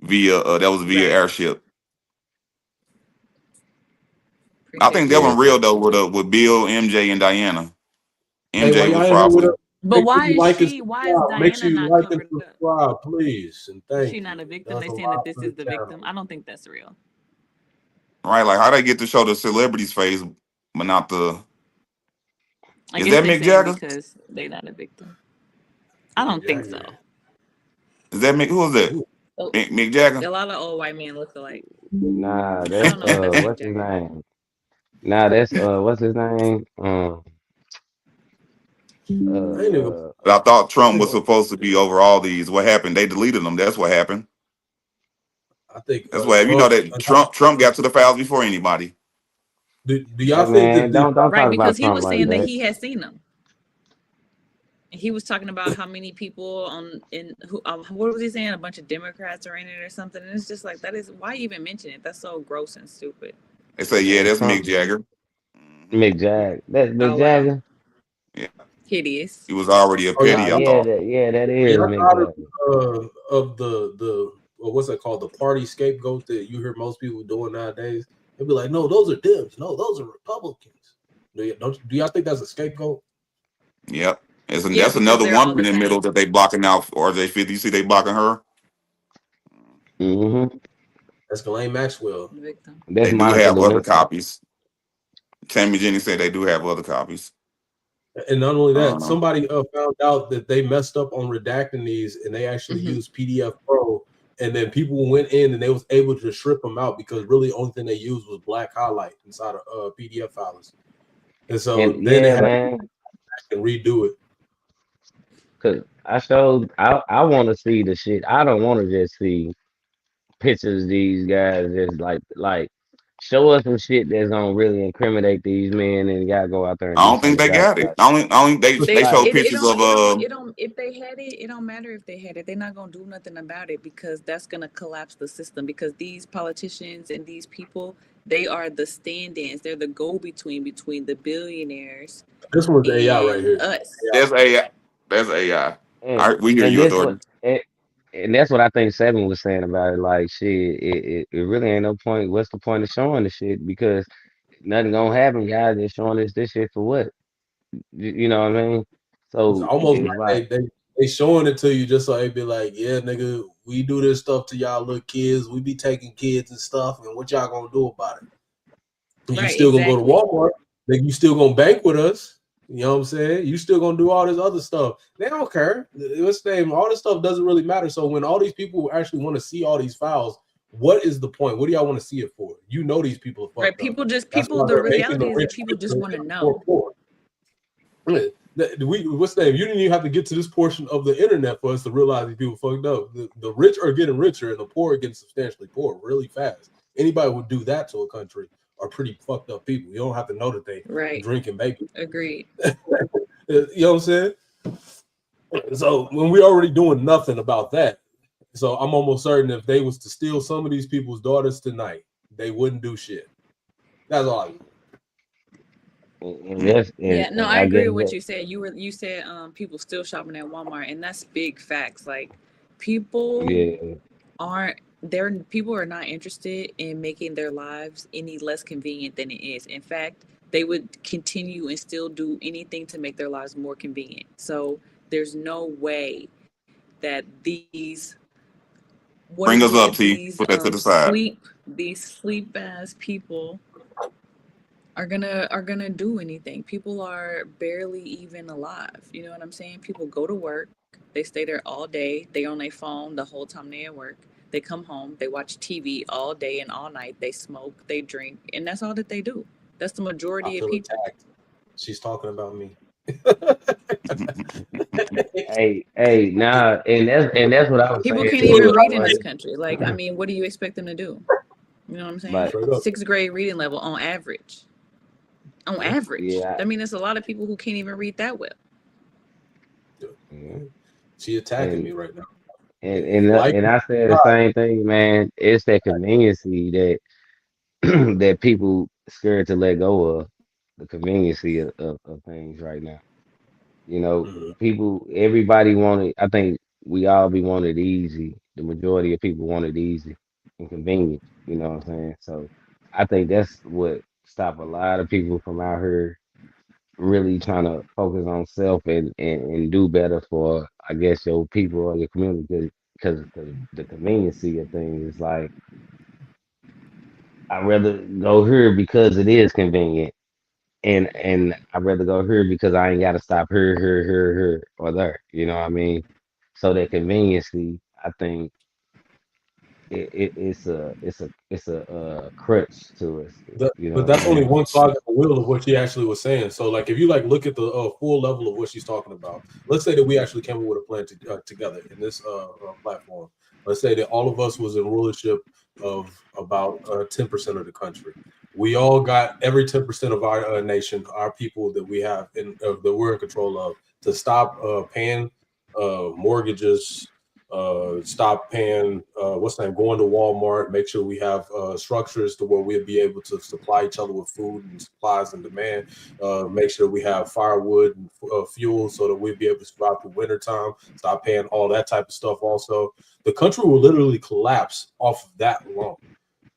via that was via Right. airship. I Appreciate think you that one Yeah. sharing real that. though with Bill, MJ, and Diana. Hey, while MJ was y'all in here with probably us, But make sure why you is like and she? Why is subscribe. Make sure Diana you not like and covered up? subscribe, please. And Is she thank not you. a victim? That's They a saying that lot this for is the the victim. channel. I don't think that's real. right. Like how they get to show the celebrities' face, but not the I Is guess that they Mick saying Jagger? because they not a victim. I Mick don't think so. Jagger. Is that Mick? Who is that? Ooh, Oh, Mick Jagger? a lot of old white men look alike. Nah, I that's don't know if that's Mick what's his Jagger. name? Nah, that's what's his name? I ain't even. uh But I thought I Trump think. was supposed to be over all these. What happened? They deleted them. That's what happened. I think That's what happened. You know Trump. that Trump got to the files before anybody. Do y'all hey think that man, the don't Right, talk because about he Trump was like saying that that. he had seen them. And he was talking about how many people on in who what was he saying? A bunch of Democrats are in it or something. And it's just like that is why even mention it? That's so gross and stupid. They say, yeah, Man, that's Trump Mick Jagger. Hmm. Mick Jag. That's Mick Oh wow, Jagger. Yeah, hideous. he was already a are, y- Nah, petty. I yeah, thought. that are is y'all Mick tired Jagger. of the what's that called, the party scapegoat that you hear most people doing nowadays? They'll be like, no, those are Dems. No, those are Republicans. Do y'all think that's a scapegoat? Yep. Yeah, That's because another they're all woman the in the middle same. that they blocking out. RJ50. You see, they blocking her. Mm-hmm. That's Ghislaine Maxwell. Victim. That's They do Monica have other Lewinsky. copies. Tammy Jenny said they do have other copies. And not only that, Uh, somebody found out that they messed up on redacting these, and they actually Hmm. used PDF Pro. And then people went in and they was able to strip them out because really the only thing they used was black highlight inside of PDF files. And so And then they yeah, had man, to redo it. cause I want to see the shit. I don't want to just see pictures of these guys just like show us some shit that's gonna really incriminate these men and gotta go out there and I do don't think something they about it. got it. Only they They Like showed pictures of it don't if they had it, it don't matter if they had it. They're not gonna do nothing about it because that's gonna collapse the system because these politicians and these people, they are the stand-ins. They're the go-between between the billionaires This one's AI right and here. us. that's AI. That's AI. and We hear and you, this what Authority. and that's what I think Seven was saying about it. Like shit, it really ain't no point. What's the point of showing the shit? Because nothing gonna happen, guys. They're showing us this shit for what? You know what I mean? It's So almost it's like like, they showing it to you just so they be like, yeah, nigga, we do this stuff to y'all little kids. We be taking kids and stuff, and what y'all gonna do about it? You Right, still gonna go to exactly. Walmart? Nigga, you still gonna bank with us? You know what I'm saying? You still gonna do all this other stuff. They don't care. What's the name? All this stuff doesn't really matter. So when all these people actually want to see all these files, what is the point? What do y'all want to see it for? You know these people are Right. fucked up. That's People why the they're making the reality is that rich people just richer want to and the poor know. poor. What's the name? You didn't even have to get to this portion of the internet for us to realize these people fucked up. The rich are getting richer and the poor are getting substantially poor really fast. Anybody would do that to a country are pretty fucked up people. You don't have to know that they Right. drink and bake. Agreed. You know what I'm saying? So when we already doing nothing about that, so I'm almost certain if they was to steal some of these people's daughters tonight, they wouldn't do shit. That's all. and that's Yeah, no, and I I agree guess with what that you said. You said people still shopping at Walmart and that's big facts. Like people yeah, people are not interested in making their lives any less convenient than it is. In fact, they would continue and still do anything to make their lives more convenient. So there's no way that Bring us up, T. these Put that to the side. sleep ass people are gonna do anything. People are barely even alive. You know what I'm saying? People go to work, they stay there all day, they on their phone the whole time they at work. They come home, they watch TV all day and all night, they smoke, they drink, and that's all that they do. That's the I majority of feel people. attacked. She's talking about me. nah, and that's what I was People saying can't too. even It's read in this funny, country. Like, I mean, what do you expect them to do? You know what I'm saying? like Straight up. Sixth grade reading level on average. On Yeah. average. yeah, I mean, there's a lot of people who can't even read that well. Yeah. She attacking and me right now. If and you like and it, I said the same thing, man. It's that conveniency that that people scared to let go of the conveniency of things right now. You know, mhm. people, everybody wanted, I think we all be wanted easy. The majority of people wanted easy and convenient. You know what I'm saying? So I think that's what stop a lot of people from out here really trying to focus on self and do better for, I guess, your people or your community because the conveniency of things is like, I'd rather go here because it is convenient and I'd rather go here because I ain't got to stop here, or there. You know what I mean? So that conveniency, I think it's a crutch to us. You know But what that's I'm only saying? one cog in the wheel of what she actually was saying. So, like, if you like look at the full level of what she's talking about, let's say that we actually came up with a plan together in this platform. Let's say that all of us was in rulership of about 10% of the country. We all got every 10% of our nation, our people that we have that we're in control of, to stop paying mortgages, stop paying what's that, going to Walmart, make sure we have structures to where we'll be able to supply each other with food and supplies and demand, make sure we have firewood and fuel so that we'll be able to survive the winter time, stop paying all that type of stuff. Also, the country will literally collapse off of that alone.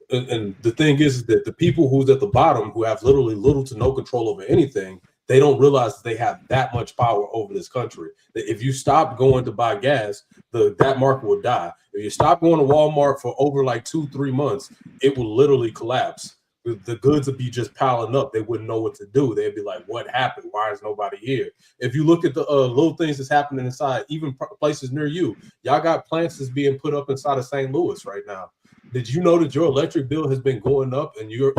And the thing is that the people who's at the bottom, who have literally little to no control over anything, they don't realize that they have that much power over this country. That if you stop going to buy gas, that market will die. If you stop going to Walmart for over like 2-3 months, it will literally collapse. The goods would be just piling up. They wouldn't know what to do. They'd be like, "What happened? Why is nobody here?" If you look at the little things that's happening inside, even places near you, y'all got plants that's being put up inside of St. Louis right now. Did you know that your electric bill has been going up and you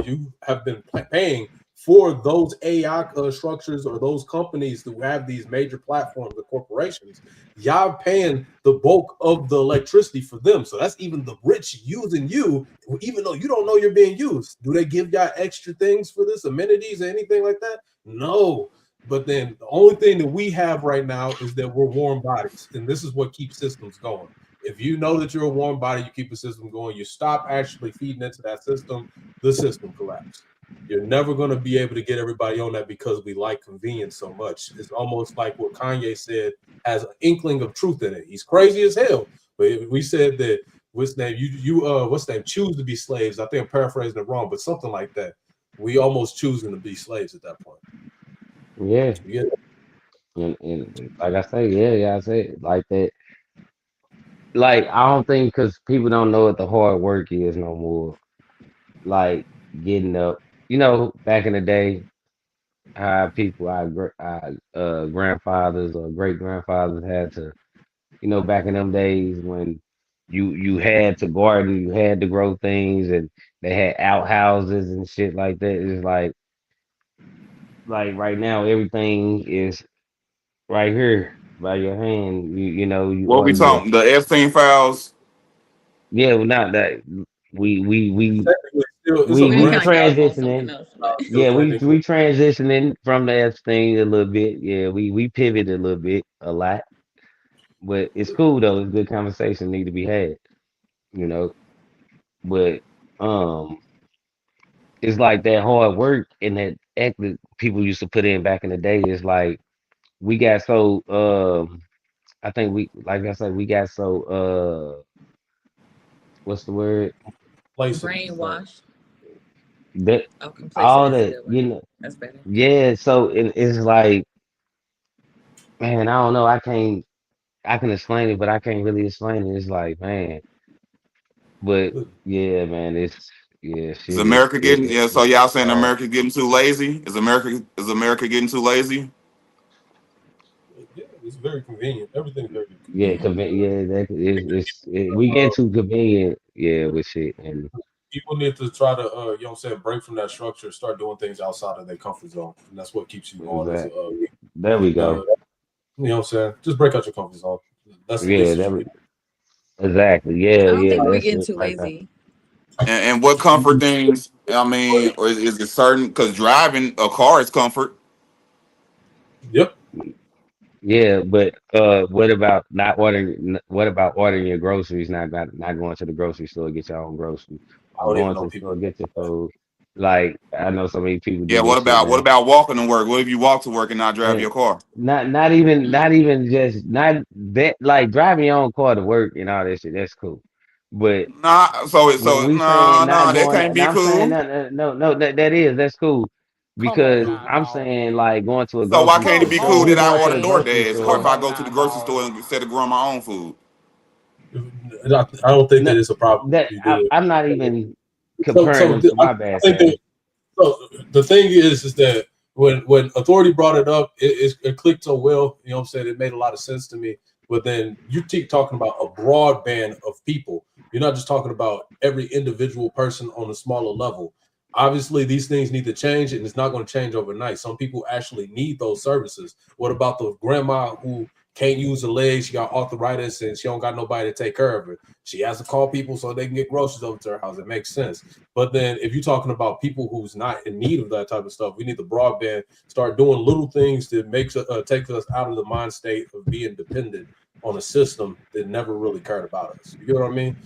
have been paying for those AI structures or those companies who have these major platforms, the corporations? Y'all paying the bulk of the electricity for them. So that's even the rich using you, even though you don't know you're being used. Do they give y'all extra things for this, amenities or anything like that? No. But then the only thing that we have right now is that we're warm bodies, and this is what keeps systems going. If you know that you're a warm body, you keep a system going, you stop actually feeding into that system, the system collapses. You're never going to be able to get everybody on that because we like convenience so much. It's almost like what Kanye said has an inkling of truth in it. He's crazy as hell, but we said that what's name what's name choose to be slaves. I think I'm paraphrasing it wrong, but something like that. We almost choosing to be slaves at that point. Yeah, Yeah. and like I say, yeah, I say it like that. Like I don't think because people don't know what the hard work is no more. Like getting up, back in the day, how people, our grandfathers or great grandfathers had to, back in them days when you had to garden, you had to grow things, and they had outhouses and shit like that. It's like right now everything is right here by your hand. You What we order your. talking? The Epstein files. Yeah, well, not that Technically, still, it's a We we kind of branch got off on something transitioning. else, but still Yeah, we technically. transitioning from the Epstein a little bit. Yeah, we pivoted a little bit, a lot, but it's cool though. It's good conversation need to be had, you know. But um, it's like that hard work and that act that people used to put in back in the day. Is like we got so I think we like I said we got so what's the word Complacent. brainwashed. that Oh, complacent all is a that good word. That's better. yeah. So it's like man, I don't know. I can explain it, but I can't really explain it. It's like, man, but yeah, man, Is shit America is getting? Yeah. So y'all saying hard. America getting too lazy? Is America getting too lazy? Yeah, it's very convenient. Everything's very Yeah, convenient. yeah, we get too convenient, yeah, with shit, and People need to try to, break from that structure, start doing things outside of their comfort zone, and that's what keeps you going as that there we uh, go. just break out your comfort zone. That's the least Yeah, that you can do. exactly. I Yeah, don't yeah, think we're that's getting it too right there. lazy. And what comfort things? I mean, or is it certain? Because driving a car is comfort. Yep. Yeah, but what about not ordering? What about ordering your groceries? Not going to the grocery store get your own groceries, I or don't even going to know the people store get your like food. Like I know so many people Yeah. do this What shit about what now. about walking to work? What if you walk to work and not drive And your car? not even just not that like driving your own car to work and all that shit. That's cool, but Nah. So when so we saying nah not nah that going, can't and be I'm saying cool. no, that's cool Come on because now, I'm dog. saying like going to a So why grocery can't it store. Come be If cool we that on, I going to order the man. grocery DoorDash? Or if store, Come I on go to now, the grocery dog. store instead of growing my own food? I don't think no, that it's a problem that if you do I'm not it. even So, comparing so them to I my bad think self. that so the thing is that when authority brought it up, it clicked so well. You know what I'm saying? It made a lot of sense to me. But then you keep talking about a broad band of people. You're not just talking about every individual person on a smaller level. Obviously, these things need to change, and it's not going to change overnight. Some people actually need those services. What about the grandma who can't use her legs? She got arthritis, and she don't got nobody to take care of her. She has to call people so they can get groceries over to her house. It makes sense. But then if you're talking about people who's not in need of that type of stuff, we need the broadband start doing little things that makes take us out of the mind state of being dependent on a system that never really cared about us. You know what I mean?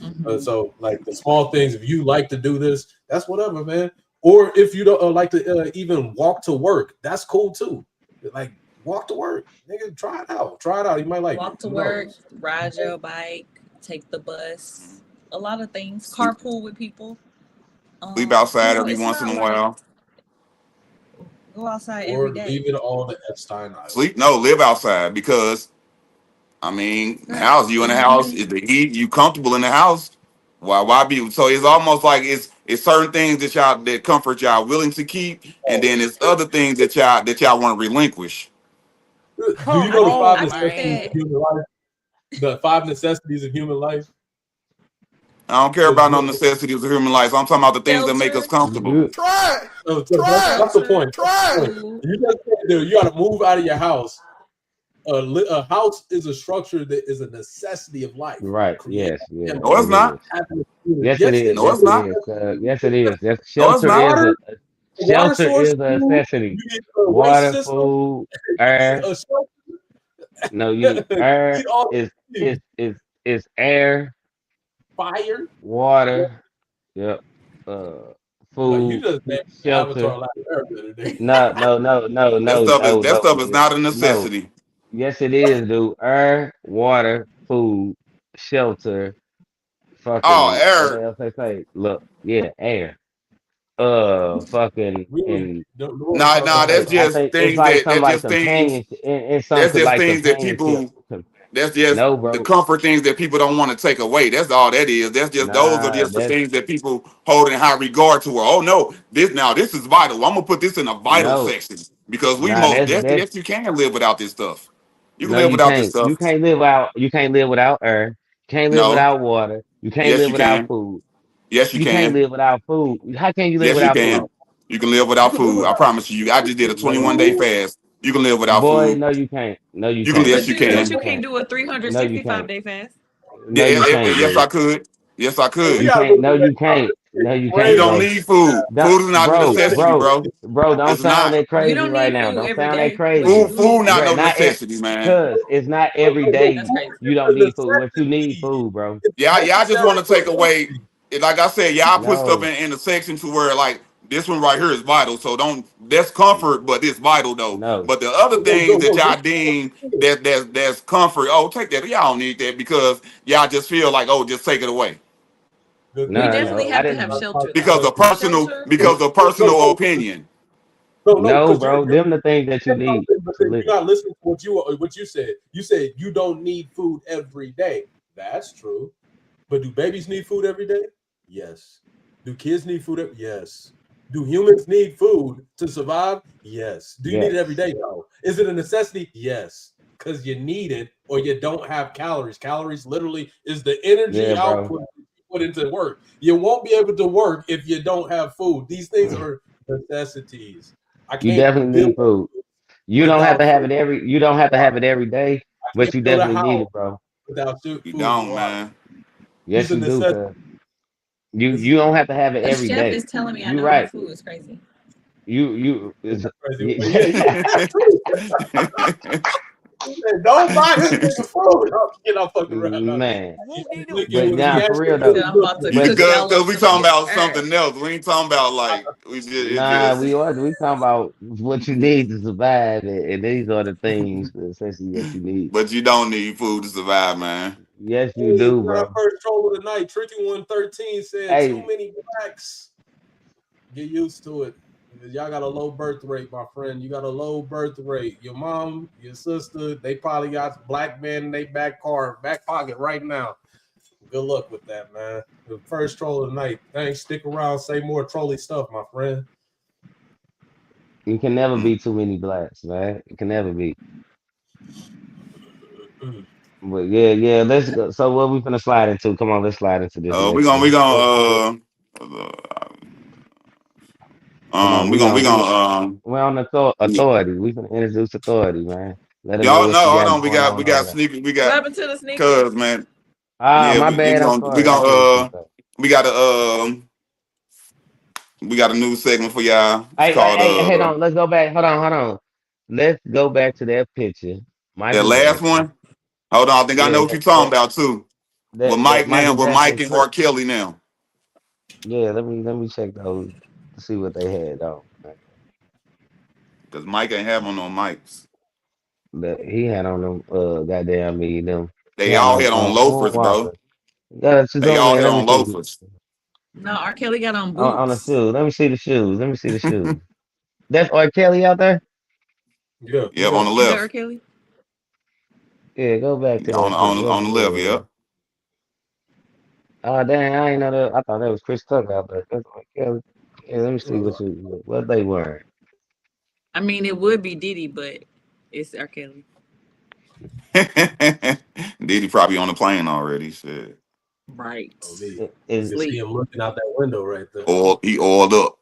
So like the small things, if you like to do this, that's whatever, man. Or if you don't like to even walk to work, that's cool too. Like walk to work, nigga, try it out. Try it out. You might like walk it. to Who work, knows? ride your bike, take the bus, a lot of things. Carpool with people. Sleep outside every It's once in not a like while. go outside every Or day. leave it on the Epstein Island. Live outside because I mean, Right. house you in The the house humidity. is the heat. You comfortable in the house. Why be? So it's almost like it's certain things that y'all that comfort y'all willing to keep, and then it's other things that y'all want to relinquish. Do you Come know the five I on, think necessities man. of that human life? The five necessities of human life. I don't care about no necessities of human life. I'm talking about the things that make us shelter, comfortable. Try it. So Try that's it. the shelter, point. That's Try the it. point. food. You just can't do. You got to move out of your house. A house is a structure that is a necessity of life. Right. Create Yes. Yeah. and No, it's It not. is. happiness. Yes, it Yes, is. it No, Yes, it's it is. not. is. Yes, it is. Yes, No, it's shelter not. is Water, a water shelter source, is a food. necessity. You need a waste Water, system. food, You need air. a shelter. No, you You air need all is these is things. is is air, Fire. water. Yep. Like you Food, just named shelter. Avatar last Airbender today. No, no, no, no, That no, stuff is no, that no, stuff is nigga. not a No. necessity. Yes, it is, dude. Air, water, food, shelter, Oh, fucking what air. else they say? Look, yeah, air. Fucking Really, and don't know what Nah, I'm nah. talking it's That's like I about. just think it's things like that some that's like just things. companionship and That's something just like things that companionship. people. That's just No, the bro. comfort things that people don't want to take away. That's all that is. That's just those are Nah, just the that's things that people hold in high regard to. Oh no, this is vital. I'm gonna put this in a vital no. section because we Nah, most that's definitely yes you can live without this stuff. You can no, live you without this can't. You stuff. can't live out. You can't live without air. You can't live No, without water. You can't yes live you without can. food. Yes you You can't can. live without food. How can you live Yes you without can. food? You can live You without can live food. I without promise you. I just did a man. 21-day fast. You can live without Boy, food. no, you can't. No, you You can. can't. Yes But you but can. you You can't can't. do a No, you can't. 365-day fast. No, you can't, Yes dude. I could. Yes I And we could. You gotta can't. look No, at you that can't. No, you You can't, brain don't bro. need food. Don't, Food is not a bro, necessity, bro, bro. bro. Don't It's sound not. that You crazy don't right need now. food Don't every sound that day, but crazy. you Food, do need food, not Bro, no food. not it, necessity, man. cause it's not No, every no, That's day crazy. you it's don't a need food. What you need necessity. food, bro. It's Yeah, I just want necessary to for take away. living. Like I said, yeah, I put stuff No, in the section to where like this one right here is vital. So don't. That's comfort, but it's vital though. no, But the other No, things no, that no. y'all deem that's comfort. Oh, take that. Y'all don't need that because y'all just feel like oh, just take it away We no, definitely no. I have to have didn't. shelter though. Shelter, because food. of No, personal no, opinion. no, No, because bro. Them the things that you need but to then live. you're not listening to what you said. You said you don't need food every day. That's true. But do babies need food every day? Yes. Do kids need food? Yes. Do humans need food to survive? Yes. Do you need Yes. it every day? No. Is it a necessity? Yes. Because you need it or you don't have calories. Calories literally is the energy Yeah, bro. output you put into work. You won't be able to work if you don't have food. These things are necessities. I You can't definitely build need food. You don't have to without have food. it every. You don't have to have it every day, I but can't you build a definitely need house it, bro. without You food and don't, water. man. These Yes, are you do, necessities. cuz. You don't have to have it A every chef day. is telling me I You don't need right. food. It's crazy. You is Crazy. But yeah, that's true. He said, don't buy this nigga food. I'm fucking around. No, man. Whoop de doo. Licking But when he now asked for you real to though. Said I'm about to You But cook y'all because up we some talking shit. about All right. something else. We ain't talking about like we just it nah, just we talking about what you need to survive, and these are the things essentially what you need. but you don't need food to survive, man. Yes, you Hey, do, our bro. first troll of the night, Tricky 113 said, too Hey, many blacks. Get used to it. Y'all got a low birth rate, my friend. You got a low birth rate. Your mom, your sister, they probably got black men in their back pocket right now. Good luck with that, man. The first troll of the night. Thanks. Stick around. Say more trolly stuff, my friend. You can never be too many blacks, man. It can never be. Mm. But yeah, yeah. Let's go. So what we finna slide into? Come on, let's slide into this We next gonna we one. gonna Come on, we gonna we we gonna we're on authority. We finna introduce authority, man. Let them know y'all what you know. Hold got on, going we on over got there. sneakers. We What got happened to the cuz sneakers? man. Ah, Yeah, my we bad. I'm gonna we sorry. I should have said gonna that. we got a we got a new segment for y'all. It's Hey, called hold on. Let's go back. Hold on. Let's go back to that picture. that Michael last Jackson. one. Hold on, I think I Yeah, know what you're talking about too. With that Mike now, Michael with Jackson Mike and clip. R. Kelly now. Yeah, let me check those to see what they had on. Because Mike ain't having no mics. That he had on them goddamn me them. He They had all on had on loafers, bro. Moonwalker. Yeah, to They zoom all in. had Let me on see. loafers. No, R. Kelly got on On the boots. shoes. Let me see the shoes. Let me see the shoes. That's R. Kelly out there? Yeah, Yep, on the Is that R. left. Kelly? Yeah, go back to On that picture. What on the was left, that? yep. Oh dang, I ain't know that. I thought that was Chris Tucker out there. That's R. Kelly. Yeah, let me see what they wearing. I mean, it would be Diddy, but it's R. Kelly. Diddy probably on the plane already. Shit. Right. on me. You Is can see Sleep. him looking out that window right there. He oiled up.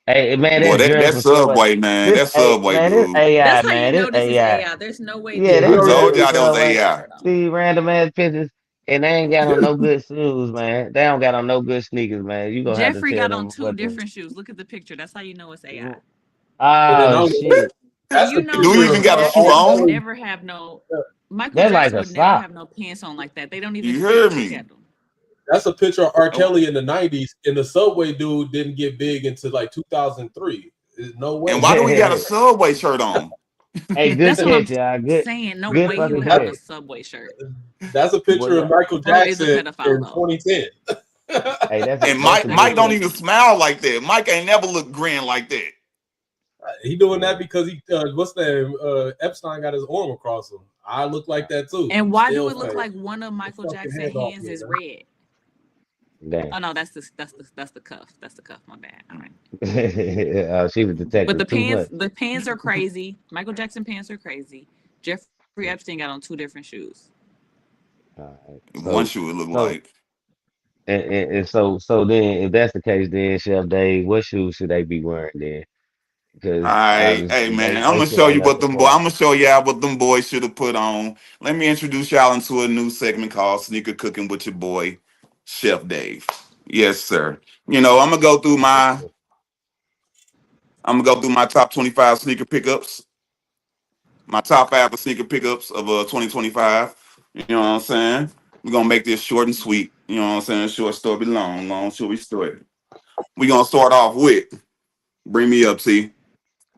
hey man, Boy, this that dress was so Subway, man. this That Subway man, this dude. AI That's how you man, this know this is AI. AI. There's no way Yeah, Yeah, Diddy we I this would already have told dress know. was y'all that was so AI. shirt on. see random ass pictures, and they ain't got on no good shoes, man. They don't got on no good sneakers, man. You gonna have to Jeffrey tell got on them two what the. different shoes. Look at the picture. That's how you know it's AI. And then Oh on the shit, Because that's you the know Do you picture Michael even of got a shoe R. Jackson would on? Kelly. never have no Yeah, Michael that's like Jackson a would never sock. have no pants on like that. They don't even You fit. heard Look me. at them. that's a picture of R. Oh, Kelly in the '90s, and the Subway dude didn't get big until like 2003. There's no and way. why do we got a Hey, Subway shirt on? good That's what I'm catch, y'all. saying. No Good way he fucking would have on a catch. Subway shirt. That's a Boy, picture of yeah. Michael Bro is a Jackson pedophile in though. 2010. Hey, And that's Mike a Mike good don't catch. even smile like that. Mike ain't never looked grin like that. He doing Yeah. that because he what's the name? Epstein got his arm across him. I look like that too. And why do Still it look face. like one of The Michael fucking Jackson's hands off hands me, is man. red? Damn. Oh no, that's the cuff. That's the cuff. My bad. All right. She was But detective too much. the pants are crazy. Michael Jackson pants are crazy. Jeffrey Epstein got on two different shoes. All right. One shoe it look So like. so then if that's the case, then Chef Dave, what shoes should they be wearing then? All Because right, hey obviously man, I'm they gonna should show ain't you what nothing them boy. for. I'm gonna show y'all what them boys should have put on. Let me introduce y'all into a new segment called Sneaker Cooking with your boy, Chef Dave. Yes, sir. You know, I'm gonna go through my top 25 sneaker pickups, my top five of sneaker pickups of 2025. You know what I'm saying? We're gonna make this short and sweet. You know what I'm saying? Short story be long, long story story. We're gonna start off with Bring Me Up, T.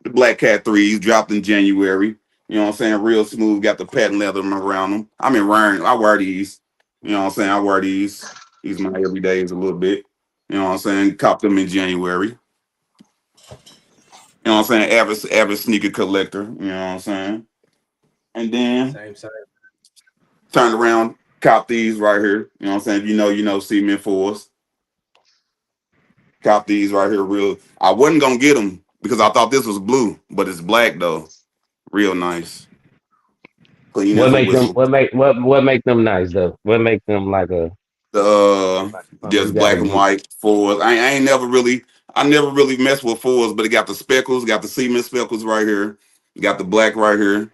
The Black Cat 3s dropped in January. You know what I'm saying? Real smooth, got the patent leather around them. I wear these. You know what I'm saying? I wear these. These my everydays a little bit. You know what I'm saying? Copped them in January. You know what I'm saying? Average sneaker collector. You know what I'm saying? And then Same. turned around, cop these right here. You know what I'm saying? You know, cement fours. Cop these right here, real. I wasn't gonna get them because I thought this was blue, but it's black though. Real nice. Clean What as a make them whistle. what make them nice though? What make them The something you just gotta black and get? white fours. I ain't never really I never really messed with fours, but it got the speckles, got the cement speckles right here. You got the black right here.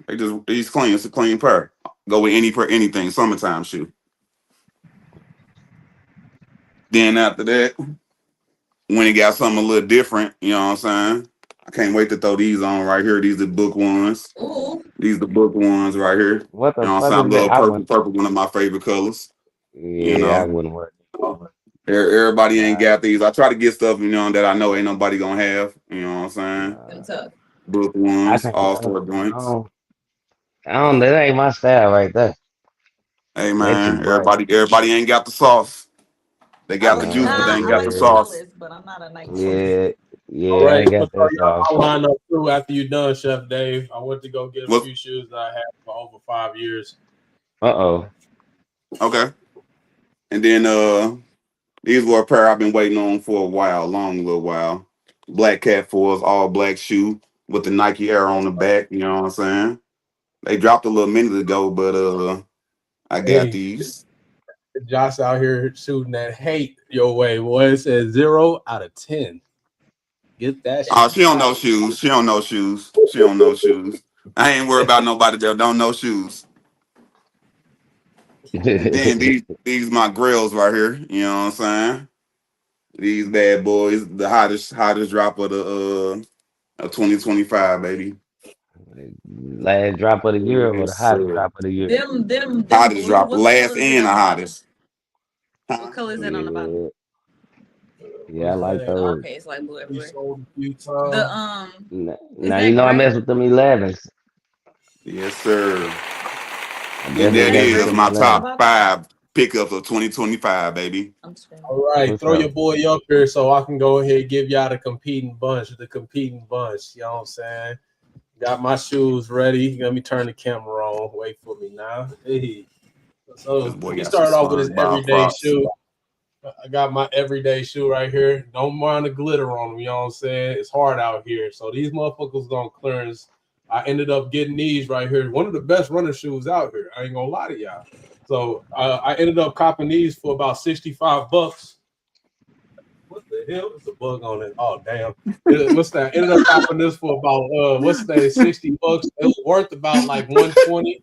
These clean. It's a clean pair. Go with anything. Summertime shoe. Then after that, when it got something a little different, you know what I'm saying? I can't wait to throw these on right here. These are book ones. These the book ones right here. You What the know what I'm fuck saying? is that? Love purple. Purple, one of my favorite colors. You Yeah, I know. wouldn't work. Everybody ain't Nah, got these. I try to get stuff, that I know ain't nobody gonna have. You know what I'm saying? Them nah. tough. Book I ones, can't all I star joints. don't that ain't my style right there. Hey They too man, bright. everybody ain't got the sauce. They got the juice, but they Nah, ain't I got the like the yeah. sauce. colors, but I'm not a Nike fan. Yeah, All yeah, I right, ain't I'm gonna got that start sauce. y'all my lineup too after you're done, Chef Dave. I went to go get a What? few shoes that I had for over 5 years. Uh-oh. Okay. And then these were a pair I've been waiting on for a while, long little while. Black Cat fours, all black shoe with the Nike Air on the back. You know what I'm saying? They dropped a little minute ago, but I got Hey, these. Josh out here shooting that hate your way, boy. It says 0 out of 10. Get that Oh, shit she don't know popping. shoes. She don't know shoes. She don't know shoes. I ain't worried about nobody that don't know shoes. And then these my grills right here. You know what I'm saying? These bad boys, the hottest drop of 2025, baby. Last drop of the year or the Yes, hottest sir. drop of the year? Them Hottest blue. drop, What last color is it and the on the bottom? hottest. What Huh? color is that on the bottom? Yeah, yeah, I What's like that? Oh, those. okay, it's like blue We everywhere. sold a few The times. is Now you that know I gray? mess with them 11s. Yes, sir. I And Is definitely that that mess with is gray them my on the 11s. top bottom? five pickups of 2025, baby. I'm screaming. All right, For throw sure. your boy up here so I can go ahead and give y'all the competing bunch. The competing bunch. You know what I'm saying? Got my shoes ready. Let me turn the camera on. Wait for me now. Hey. This So boy we got some started off with his SpongeBob everyday Crocs. shoe. I got my everyday shoe right here. Don't mind the glitter on them, you know what I'm saying? It's hard out here. So these motherfuckers on clearance. I ended up getting these right here. One of the best running shoes out here. I ain't gonna lie to y'all. So I ended up copping these for about $65. What the hell? It's a bug on it. Oh damn. What's that? Ended up copping this for about what's that, $60. It was worth about like 120.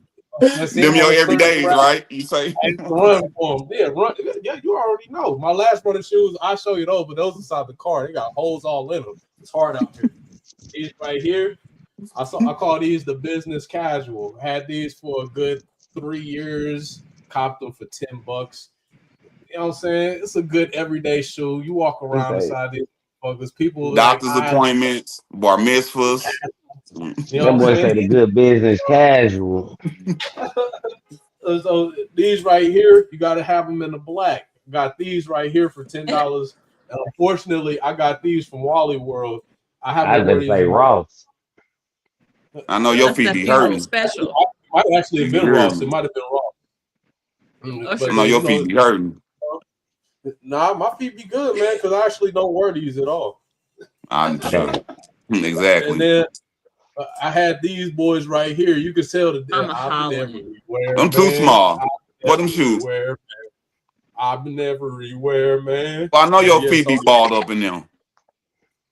I seen Them them on your the clearance everydays, rack. right? You say? I used to run for them. Yeah, run. Yeah, you already know. My last running shoes, I'll show you those, but those inside the car. They got holes all in them. It's hard out here. These right here, I call these the business casual. Had these for a good 3 years. Copped them for $10. You know what I'm saying? It's a good everyday shoe. You walk He around say inside these motherfuckers. People like Doctor's I, appointments, bar mitzvahs. you know that what I'm boy saying? say the good business casual. So these right here, you got to have them in the black. Got these right here for $10. And unfortunately, I got these from Wally World. I I haven't was worn about to these say in my. Ross. I know your That's feet the be funeral hurting. special. Might actually You have be been Ross. It hurting. might have been Ross. I Usher. But know then your feet be hurting. nah, my feet be good, man, because I actually don't wear these at all. I'm Damn. shit. And Exactly. then I had these boys right here. You can tell I'm that a I've been hollering. everywhere, Them too man. small. I've What them been shoes? everywhere. I've been everywhere, man. Well, I know And your yeah, feet so be balled up in them.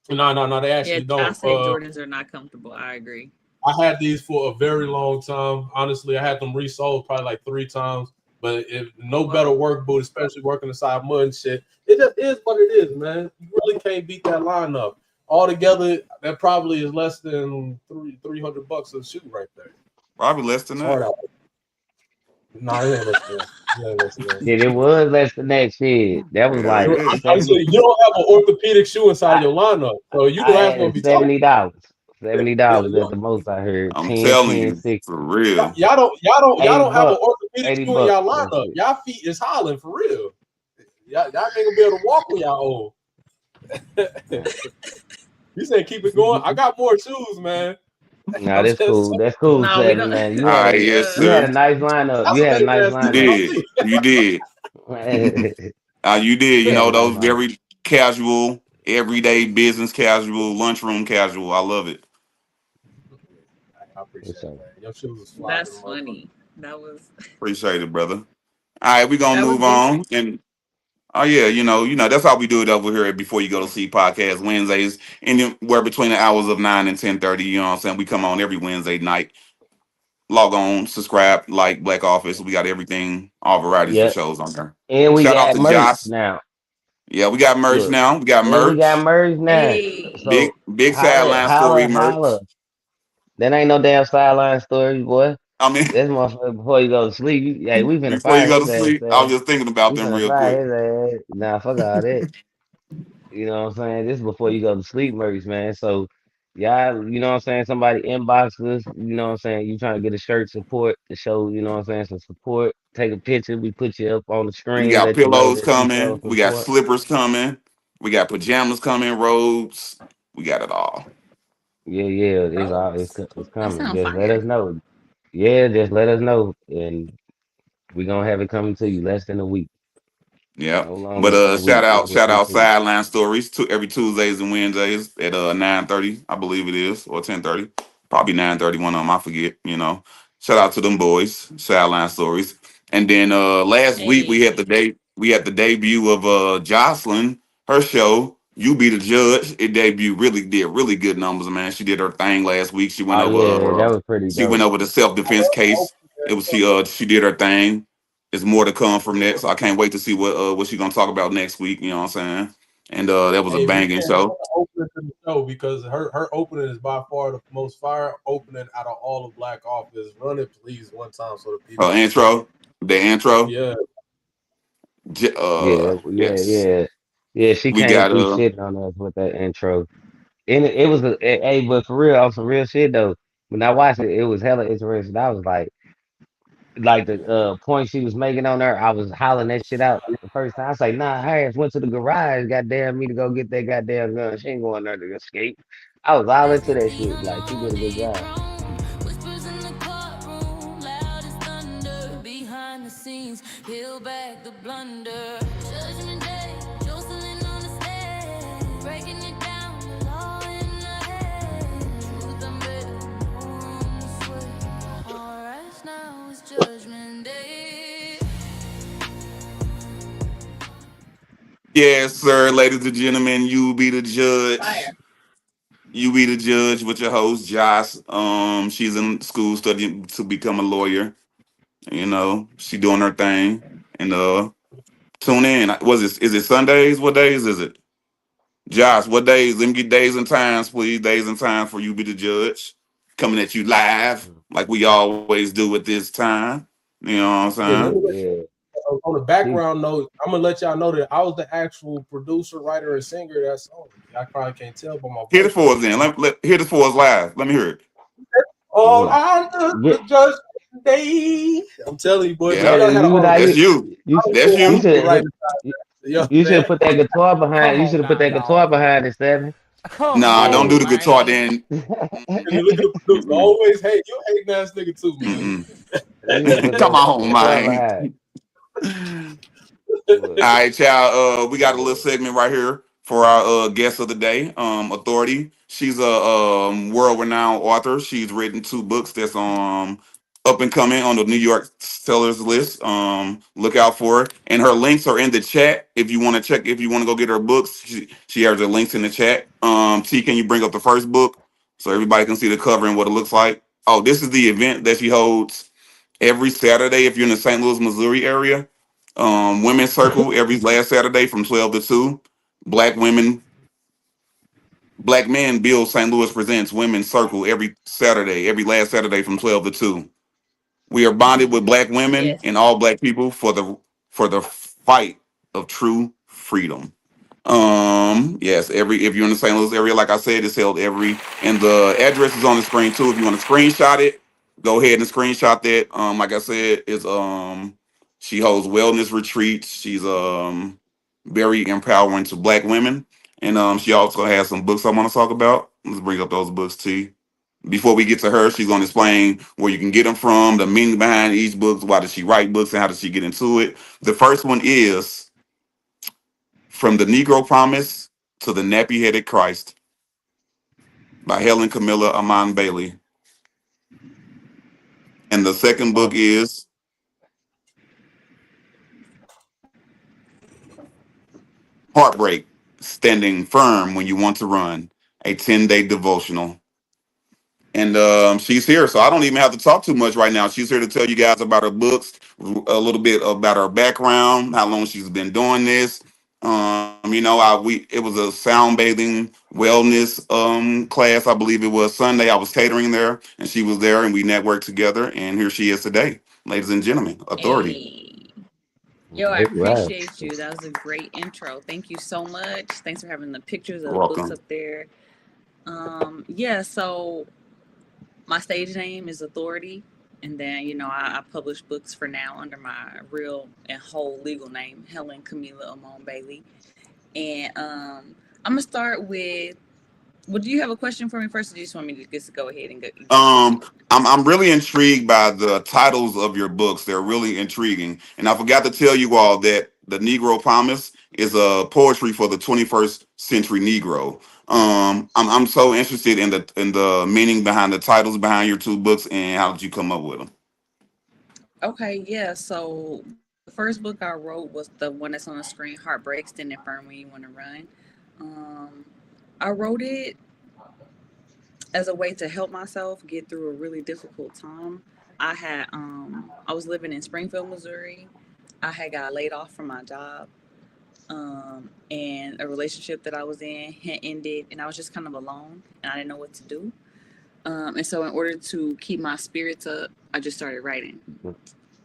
no, they Yeah, actually I don't. said Jordans are not comfortable. I agree. I had these for a very long time. Honestly, I had them resold probably like 3 times. But if no better Whoa. work boot, especially working inside mud and shit, it just is what it is, man. You really can't beat that lineup. Altogether, that probably is less than $300 a shoe right there. Probably less than It's that. hard out. No, it ain't less than that. It ain't less than that. Shit, it was less than that shit. That was Hell like yeah. I'm saying 70. you don't have an orthopedic shoe inside I, of your lineup, so you I the last had one to it be talking. $70. Yeah, $70 at the most I heard. I'm 10, telling 10, you, 60. for real. y'all 80 don't have an bucks. orthopedic 80 shoe in bucks y'all for that lineup. shit. Y'all feet is hollering for real. Y'all ain't gonna be able to walk when y'all old. Yeah. You said keep it going. I got more shoes, man. Nah, I'm that's just cool. That's cool, No, we seven don't. man. All right, We yes, You had a sir. nice lineup. You that's a had a lame nice ass You nigga. lineup. I'm did. me. You did. You did. You You had know, a nice those lineup. very casual, everyday business casual, lunchroom casual. I love it. I For appreciate it, sure. man. Your shoes is fly than a That's motherfucker. funny. That was Appreciate it, brother. All right, we're gonna that was move decent. on. And oh yeah, that's how we do it over here at Before You Go to Sleep podcast Wednesdays, anywhere between the hours of 9 and 10:30. You know what I'm saying? We come on every Wednesday night. Log on, subscribe, like Black Office. We got everything, all varieties of Yep. shows on there. And we Shout out got to merch Josh. now. Yeah, we got merch Look. now. We got And we got merch. merch now. Hey. Big So big holla, sideline story holla, merch. holla. That ain't no damn sideline stories, boy. I mean, That's motherfucker before you go to sleep. Hey, we finna before you fire go his to ass, sleep, I man. was just thinking about We them finna real fire quick. his ass. Nah, fuck all that. You know what I'm saying? This is before you go to sleep merch, man. So y'all, you know what I'm saying? Somebody inbox us, you know what I'm saying? You trying to get a shirt support to show, you know what I'm saying, some support. Take a picture, we put you up on the We screen, got let you know pillows that you coming. show We got support. slippers coming. We got pajamas coming. Robes. We got it all. Yeah, yeah, Ropes. it's That coming. sounds Just let us fire. know. Yeah, just let us know. And we gonna have it coming to you less than a week. Yeah. No But longer can we shout out repeat. Sideline Stories to every Tuesdays and Wednesdays at 9:30, I believe it is, or 10:30. Probably 9:30, one of them, I forget, you know. Shout out to them boys, Sideline Stories. And then last week Hey, we had the debut of Jocelyn, her show, You Be the Judge. It debuted did really good numbers, man. She did her thing last week. Oh yeah, that was pretty She went dope. over the self-defense case. It was she did her thing. There's more to come from that, so I can't wait to see what she's gonna talk about next week. You know what I'm saying? And that was a Hey, if you banging can show. run the opening to the show because her opening is by far the most fire opening out of all of Black Office. Run it please one time so the people Her can hear it. intro, the intro. Yeah. Yes, Yeah. She we came got through shitting on us with that intro, and it was hey, but for real, on some real shit though. When I watched it, it was hella interesting. I was like the point she was making on her, I was hollering that shit out the first time. I was like, nah, Harris went to the garage, goddamn me to go get that goddamn gun. She ain't going there to escape. I was all into that shit. Like she did a good job. Whispers in the courtroom, loud as thunder. Behind the scenes, peel back the blunder. Judgment Day, Jocelyn on the stage, breaking it down, the law in the head. Truth unveiled, no room to sway. All right, now it's Judgment Day. yes, sir, ladies and gentlemen. You be the judge. You be the judge with your host Josh. She's in school studying to become a lawyer. You know, she doing her thing. And tune in. Was it is it Sundays? What days is it? Josh, what days? Let me get days and times, please. Days and times for you be the judge. Coming at you live, like we always do at this time. You know what I'm Yeah, let saying? me let Yeah. on the She background note, I'm gonna let y'all know that I was the actual producer, writer, and singer of that song. I probably can't tell by my Hit it voice for right us then. now. Hit it for us live. Let me hear it. All yeah. I know Yeah. is just day. I'm telling you, boy, man, you Yeah, gotta have You an would artist. I that's you you. you That's I you you. can write should it. You know what you I'm saying? should put that guitar behind. Come You on should have put now, that guitar dog. behind it, Seven. Come Nah, don't do on, the Yeah. guitar man. then. And look at the producer. Mm-mm. Always hate you, hating ass nigga too, man. Mm-mm. You should put Come that on, guitar man. behind. All Look, right, y'all. We got a little yeah. segment right here for our guest of the day, Authority. She's a world-renowned author. She's written two books that's up and coming on the New York sellers list. Look out for it. And her links are in the chat if you want to check. If you want to go get her books, she has her links in the chat. T, can you bring up the first book so everybody can see the cover and what it looks like? Oh, this is the event that she holds every Saturday if you're in the St. Louis, Missouri area. Women's Circle every last Saturday from 12 to 2. Black women, Black men build St. Louis presents Women's Circle every Saturday, every last Saturday from 12 to 2. We are bonded with black women yes. and all black people for the fight of true freedom. Yes, every if you're in the St. Louis area, like I said, it's held every and the address is on the screen too. If you want to screenshot it, go ahead and screenshot that. Like I said, is she holds wellness retreats. She's very empowering to black women. And she also has some books I want to talk about. Let's bring up those books to you. Before we get to her, she's going to explain where you can get them from, the meaning behind each book, why does she write books, and how does she get into it. The first one is From the Negro Promise to the Nappy Headed Christ by Helen Camilla Amon Bailey. And the second book is Heartbreak, Standing Firm When You Want to Run, a 10-day devotional. And she's here, so I don't even have to talk too much right now. She's here to tell you guys about her books, a little bit about her background, how long she's been doing this. It was a sound bathing wellness class. I believe it was Sunday. I was catering there, and she was there, and we networked together. And here she is today, ladies and gentlemen. Authority. Hey. Yo, I All right. appreciate you. That was a great intro. Thank you so much. Thanks for having the pictures of You're the books welcome. up there. Yeah, so my stage name is Authority. And then, I publish books for now under my real and whole legal name, Helen Camilla Amon Bailey. And I'm gonna start with. Well, do you have a question for me first, or do you just want me to just go ahead and get into Um, it? I'm really intrigued by the titles of your books. They're really intriguing, and I forgot to tell you all that the Negro Promise is a poetry for the 21st century Negro. I'm so interested in the meaning behind the titles behind your two books, and how did you come up with them? Okay, yeah. So the first book I wrote was the one that's on the screen, Heartbreak, Stand Firm When You Want to Run. Um, I wrote it as a way to help myself get through a really difficult time. I was living in Springfield, Missouri. I had got laid off from my job, and a relationship that I was in had ended, and I was just kind of alone, and I didn't know what to do. And so, in order to keep my spirits up, I just started writing.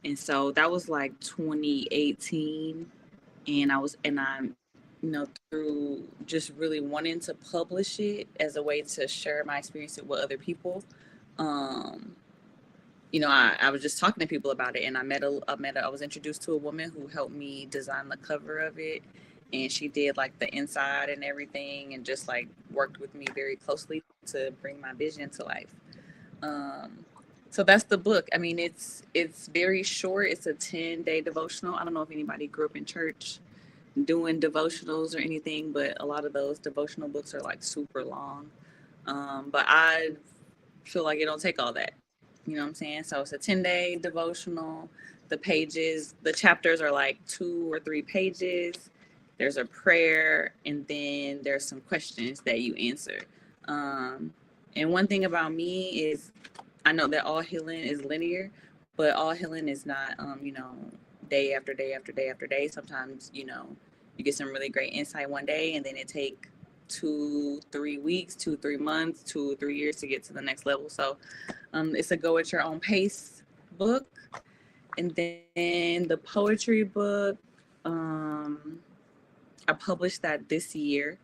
And so that was like 2018, and through just really wanting to publish it as a way to share my experience with other people. Um, I was just talking to people about it, and I was introduced to a woman who helped me design the cover of it, and she did like the inside and everything, and just like worked with me very closely to bring my vision to life. Um, so that's the book. I mean, it's very short. It's a 10-day devotional. I don't know if anybody grew up in church doing devotionals or anything, but a lot of those devotional books are like super long. But I feel like it don't take all that. You know what I'm saying? So it's a 10-day devotional. The chapters are like 2 or 3 pages. There's a prayer, and then there's some questions that you answer. Um, and one thing about me is I know that all healing is linear, but all healing is not, day after day after day after day. Sometimes, you get some really great insight one day, and then it take 2, 3 weeks, 2, 3 months, 2 or 3 years to get to the next level. So it's a go at your own pace book. And then the poetry book, I published that this year.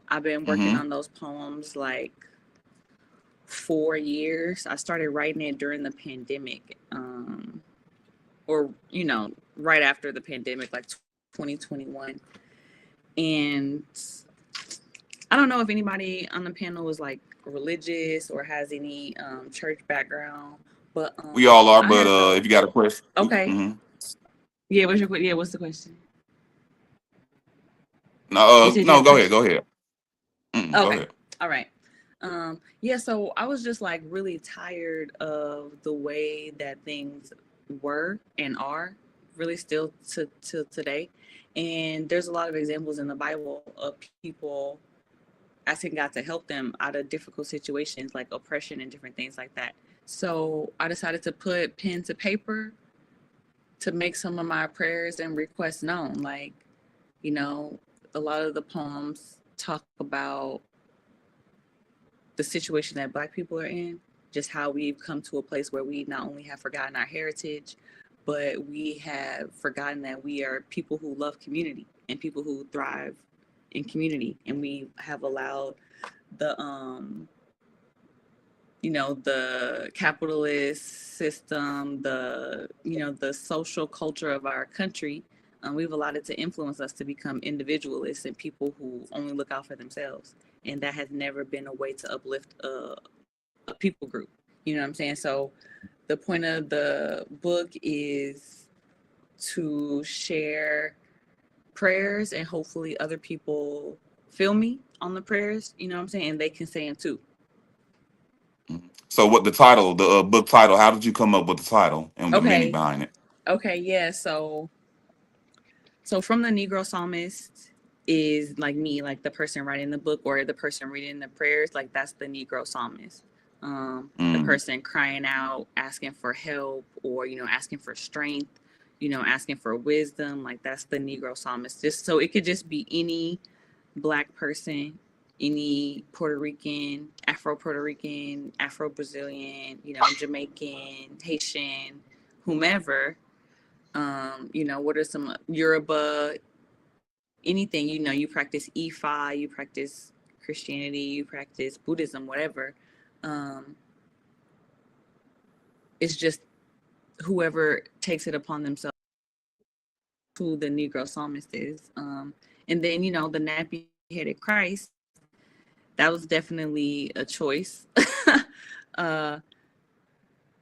I've been working Mm-hmm. on those poems like 4 years. I started writing it during the pandemic, or right after the pandemic, like 2021. And I don't know if anybody on the panel is like religious or has any church background, but We all are, I but had the if you got a question, okay. mm-hmm. What's the question? You No, said you no, had a go ahead, question. go ahead. Go Okay. ahead. All right. Yeah, so I was just like really tired of the way that things were and are really still to today. And there's a lot of examples in the Bible of people asking God to help them out of difficult situations like oppression and different things like that. So I decided to put pen to paper to make some of my prayers and requests known. Like, you know, a lot of the poems talk about the situation that Black people are in, just how we've come to a place where we not only have forgotten our heritage, but we have forgotten that we are people who love community and people who thrive in community. And we have allowed the the capitalist system, the social culture of our country, we've allowed it to influence us to become individualists and people who only look out for themselves. And that has never been a way to uplift a people group. You know what I'm saying? So the point of the book is to share prayers, and hopefully other people feel me on the prayers, you know what I'm saying? And they can say them too. So, what the title, the book title? How did you come up with the title and the meaning Okay. behind it? Okay, yeah. So from the Negro Psalmist is like me, like the person writing the book or the person reading the prayers, like that's the Negro Psalmist. The Mm. person crying out, asking for help, or asking for strength, asking for wisdom, like that's the Negro Psalmist. Just so it could just be any Black person, any Puerto Rican, Afro-Puerto Rican, Afro-Brazilian, Jamaican, Haitian, whomever. What are some Yoruba, anything, you practice Ifa, you practice Christianity, you practice Buddhism, whatever. Um, it's just whoever takes it upon themselves who the Negro psalmist is. And then, the nappy headed Christ, that was definitely a choice. uh,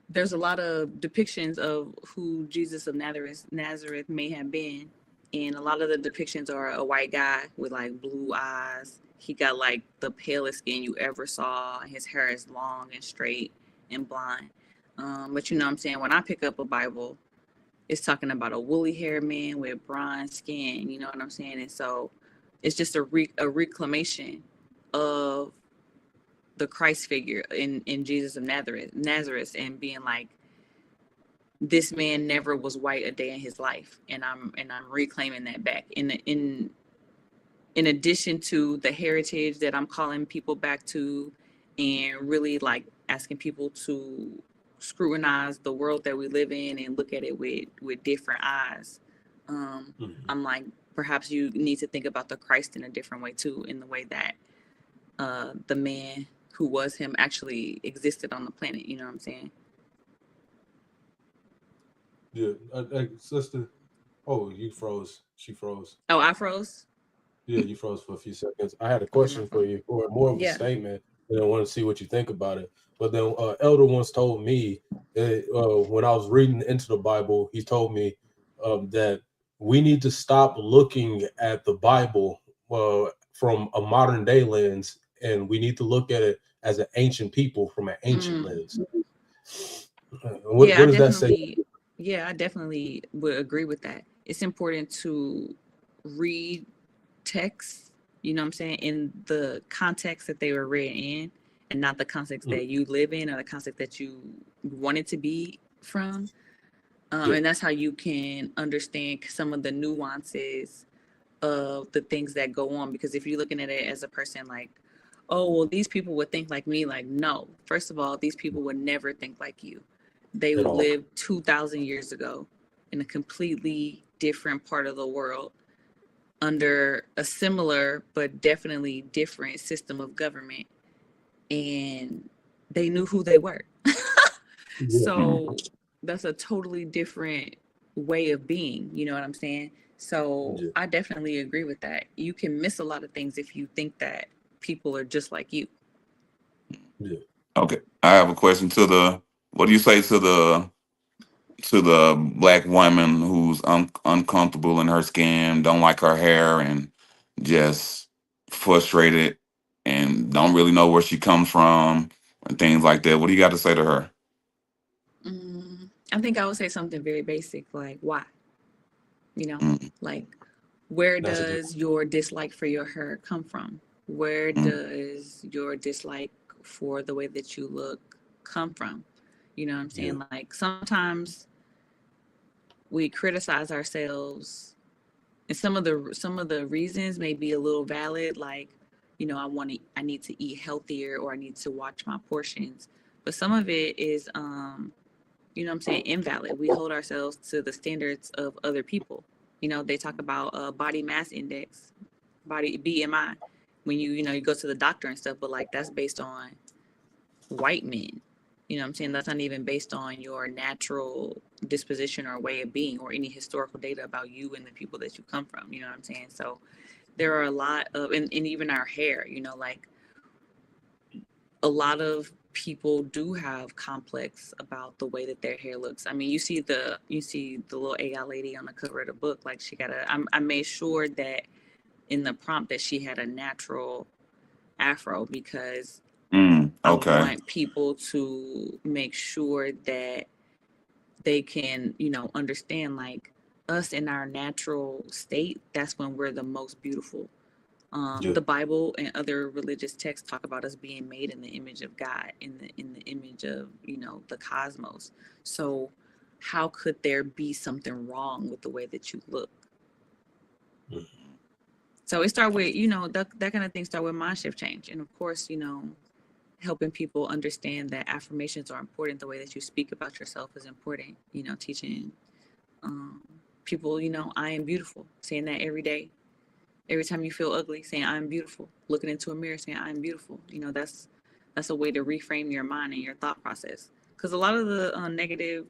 there's a lot of depictions of who Jesus of Nazareth may have been. and a lot of the depictions are a white guy with like blue eyes. He got like the palest skin you ever saw. His hair is long and straight and blonde. But you know what I'm saying? When I pick up a Bible, it's talking about a woolly haired man with bronze skin. You know what I'm saying? And so it's just a reclamation of the Christ figure in Jesus of Nazareth, and being like, this man never was white a day in his life, and I'm reclaiming that back in addition to the heritage that I'm calling people back to, and really like asking people to scrutinize the world that we live in and look at it with different eyes. I'm like, perhaps you need to think about the Christ in a different way too, in the way that the man who was him actually existed on the planet. You know what I'm saying? Yeah, sister. Oh, you froze. She froze. Oh, I froze. Yeah, you froze for a few seconds. I had a Okay, my question for fault. you, or more of a Yeah. statement, and I want to see what you think about it. But then, Elder once told me that when I was reading into the Bible, he told me that we need to stop looking at the Bible from a modern day lens, and we need to look at it as an ancient people from an ancient lens. Yeah, What does that say? I definitely would agree with that. It's important to read texts, you know what I'm saying, in the context that they were read in, and not the context that you live in or the context that you want it to be from. And that's how you can understand some of the nuances of the things that go on. Because if you're looking at it as a person like, oh, well, these people would think like me, like, no, first of all, these people would never think like you. They At all. lived 2,000 years ago in a completely different part of the world under a similar but definitely different system of government, and they knew who they were. So that's a totally different way of being, you know what I'm saying? So I definitely agree with that. You can miss a lot of things if you think that people are just like you. Yeah. Okay, I have a question to the. What do you say to the black woman who's uncomfortable in her skin, don't like her hair, and just frustrated and don't really know where she comes from and things like that? What do you got to say to her? I think I would say something very basic, like, why? You know, Mm, like, where That's a good. does your dislike for your hair come from? Where mm, does your dislike for the way that you look come from? You know what I'm Yeah. saying? Like, sometimes we criticize ourselves, and some of the reasons may be a little valid, like, you know, I need to eat healthier, or I need to watch my portions. But some of it is you know what I'm saying, invalid. We hold ourselves to the standards of other people. You know, they talk about body mass index, body BMI, when you go to the doctor and stuff, but like, that's based on white men. You know what I'm saying? That's not even based on your natural disposition or way of being, or any historical data about you and the people that you come from. You know what I'm saying? So there are a lot of, and even our hair, you know, like, a lot of people do have complex about the way that their hair looks. I mean, you see the little AI lady on the cover of the book. Like, I made sure that in the prompt that she had a natural afro, because I okay. want people to make sure that they can, understand, like, us in our natural state. That's when we're the most beautiful. Yeah. The Bible and other religious texts talk about us being made in the image of God, in the image of, the cosmos. So how could there be something wrong with the way that you look? So it start with, that kind of thing start with mind shift change. And of course, helping people understand that affirmations are important. The way that you speak about yourself is important. Teaching people, I am beautiful, saying that every day. Every time you feel ugly, saying I'm beautiful. Looking into a mirror, saying I'm beautiful. That's a way to reframe your mind and your thought process. Because a lot of the negative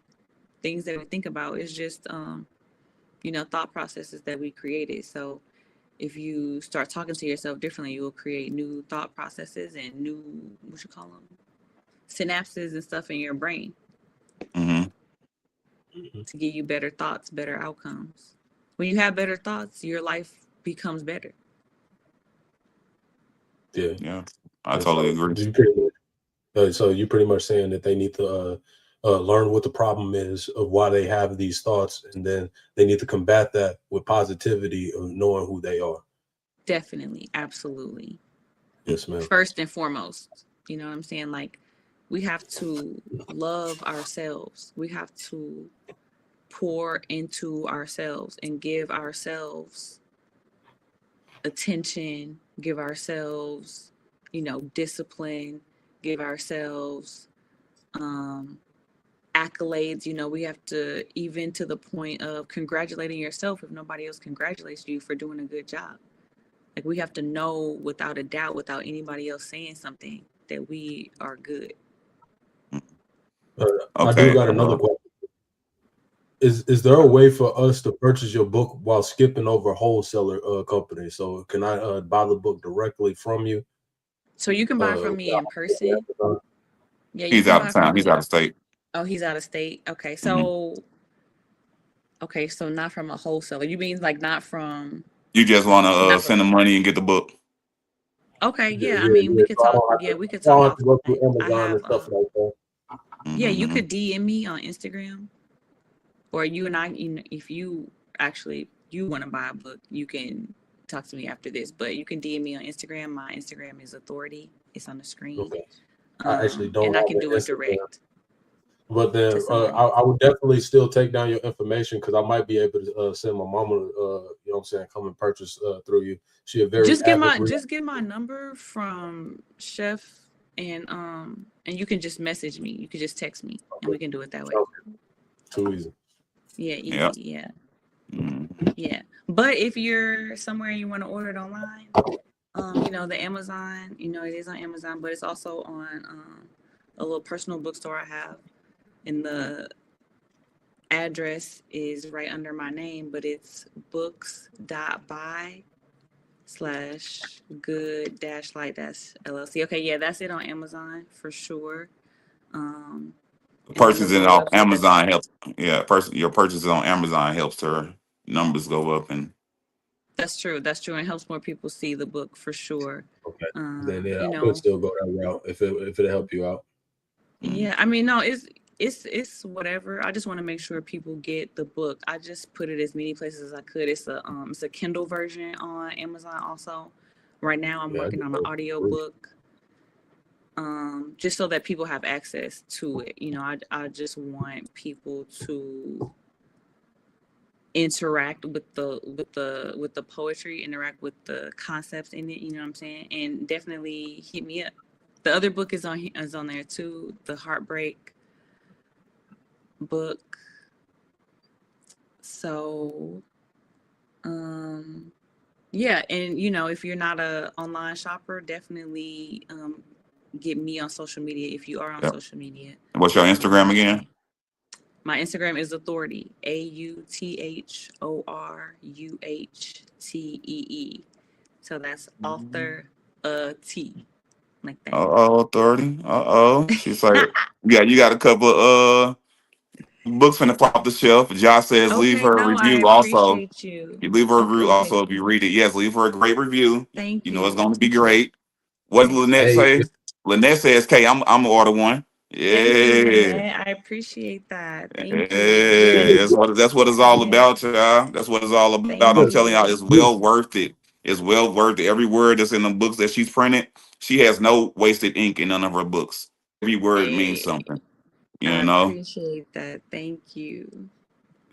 things that we think about is just, thought processes that we created. So if you start talking to yourself differently, you will create new thought processes and new, what you call them, synapses and stuff in your brain Mm-hmm. to give you better thoughts, better outcomes. When you have better thoughts, your life becomes better. Yeah, I totally agree. So you pretty much saying that they need to learn what the problem is of why they have these thoughts, and then they need to combat that with positivity of knowing who they are. Definitely, absolutely. Yes, ma'am. First and foremost, you know what I'm saying? Like, we have to love ourselves. We have to pour into ourselves and give ourselves attention, give ourselves, discipline, give ourselves accolades. We have to, even to the point of congratulating yourself if nobody else congratulates you for doing a good job. Like, we have to know without a doubt, without anybody else saying something, that we are good. I do got another question. Is there a way for us to purchase your book while skipping over wholesaler company? So can I buy the book directly from you? So you can buy from me in person. Yeah, you He's can out buy of from town. me. He's out of state. Oh, he's out of state. Okay, so not from a wholesaler. You mean like not from? You just want to send the money and get the book. Okay, yeah. I mean, we could talk. Yeah, we could talk off. Go through Amazon and stuff like that. Yeah, you could DM me on Instagram, or you and I. If you actually want to buy a book, you can talk to me after this. But you can DM me on Instagram. My Instagram is authority. It's on the screen. Okay. I actually don't. And I can do it direct. But then I would definitely still take down your information, because I might be able to send my mama, you know what I'm saying, come and purchase through you. She a very just get my number from Chef, and you can just message me. You can just text me, and we can do it that way. Too easy. Yeah, easy. Yeah. Yeah. But if you're somewhere and you want to order it online, the Amazon, it is on Amazon, but it's also on a little personal bookstore I have. And the address is right under my name, but it's books.by/good-light-LLC. Okay, yeah, that's it on Amazon for sure. Purchasing off Amazon helps. Yeah, your purchases on Amazon helps her numbers go up, and that's true. That's true, and helps more people see the book for sure. Okay, then I could still go that route if it'll help you out. Yeah, I mean, no, it's whatever. I just want to make sure people get the book. I just put it as many places as I could. It's a Kindle version on Amazon also. Right now I'm working on an audio book. Just so that people have access to it. I just want people to interact with the poetry, interact with the concepts in it, you know what I'm saying? And definitely hit me up. The other book is on there too, the Heartbreak book. So yeah, and if you're not a online shopper, definitely get me on social media if you are on social media. What's your Instagram again? My Instagram is authority, AUTHORUHTEE. So that's author T, like that. Authority. She's like, yeah, you got a couple books finna pop the shelf. Josh says leave her a review also. You leave her a review also if you read it. Yes, leave her a great review. Thank you. You know it's gonna be great. What did Lynette say? Lynette says, "Okay, I'm gonna order one." Yeah, thank you, Lynette. I appreciate that. Thank you. That's what it's all about, y'all. That's what it's all about. I'm telling y'all, it's well worth it. It's well worth it. Every word that's in the books that she's printed, she has no wasted ink in none of her books. Every word means something. I appreciate that. Thank you.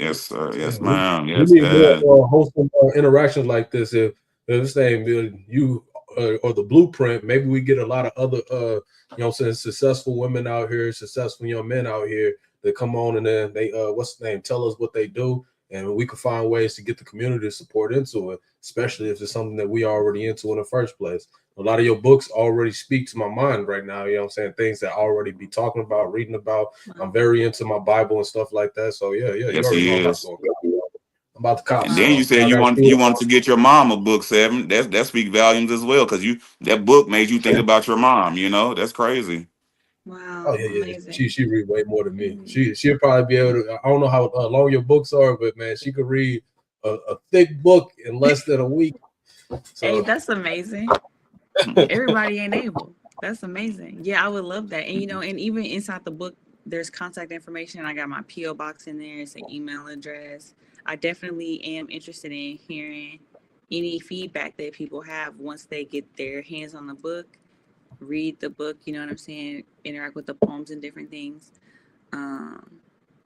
Yes, sir. Yes, ma'am. Yes, we need more wholesome interactions like this. If this thing you or the blueprint, maybe we get a lot of other successful women out here, successful young men out here that come on, and then they tell us what they do, and we can find ways to get the community to support into it, especially if it's something that we already into in the first place. A lot of your books already speak to my mind right now. You know what I'm saying? Things that I already be talking about, reading about. I'm very into my Bible and stuff like that. So yeah. Yes, he is. I'm about to cop. And then you said you wanted to get your mom a book, 7. That speaks volumes as well, because that book made you think about your mom. That's crazy. Wow. Oh yeah. She read way more than me. She'll probably be able to. I don't know how long your books are, but man, she could read a thick book in less than a week. Hey, So that's amazing. Everybody ain't able. That's amazing. Yeah, I would love that. And and even inside the book, there's contact information. I got my PO box in there. It's an email address. I definitely am interested in hearing any feedback that people have once they get their hands on the book, read the book. You know what I'm saying? Interact with the poems and different things. Um,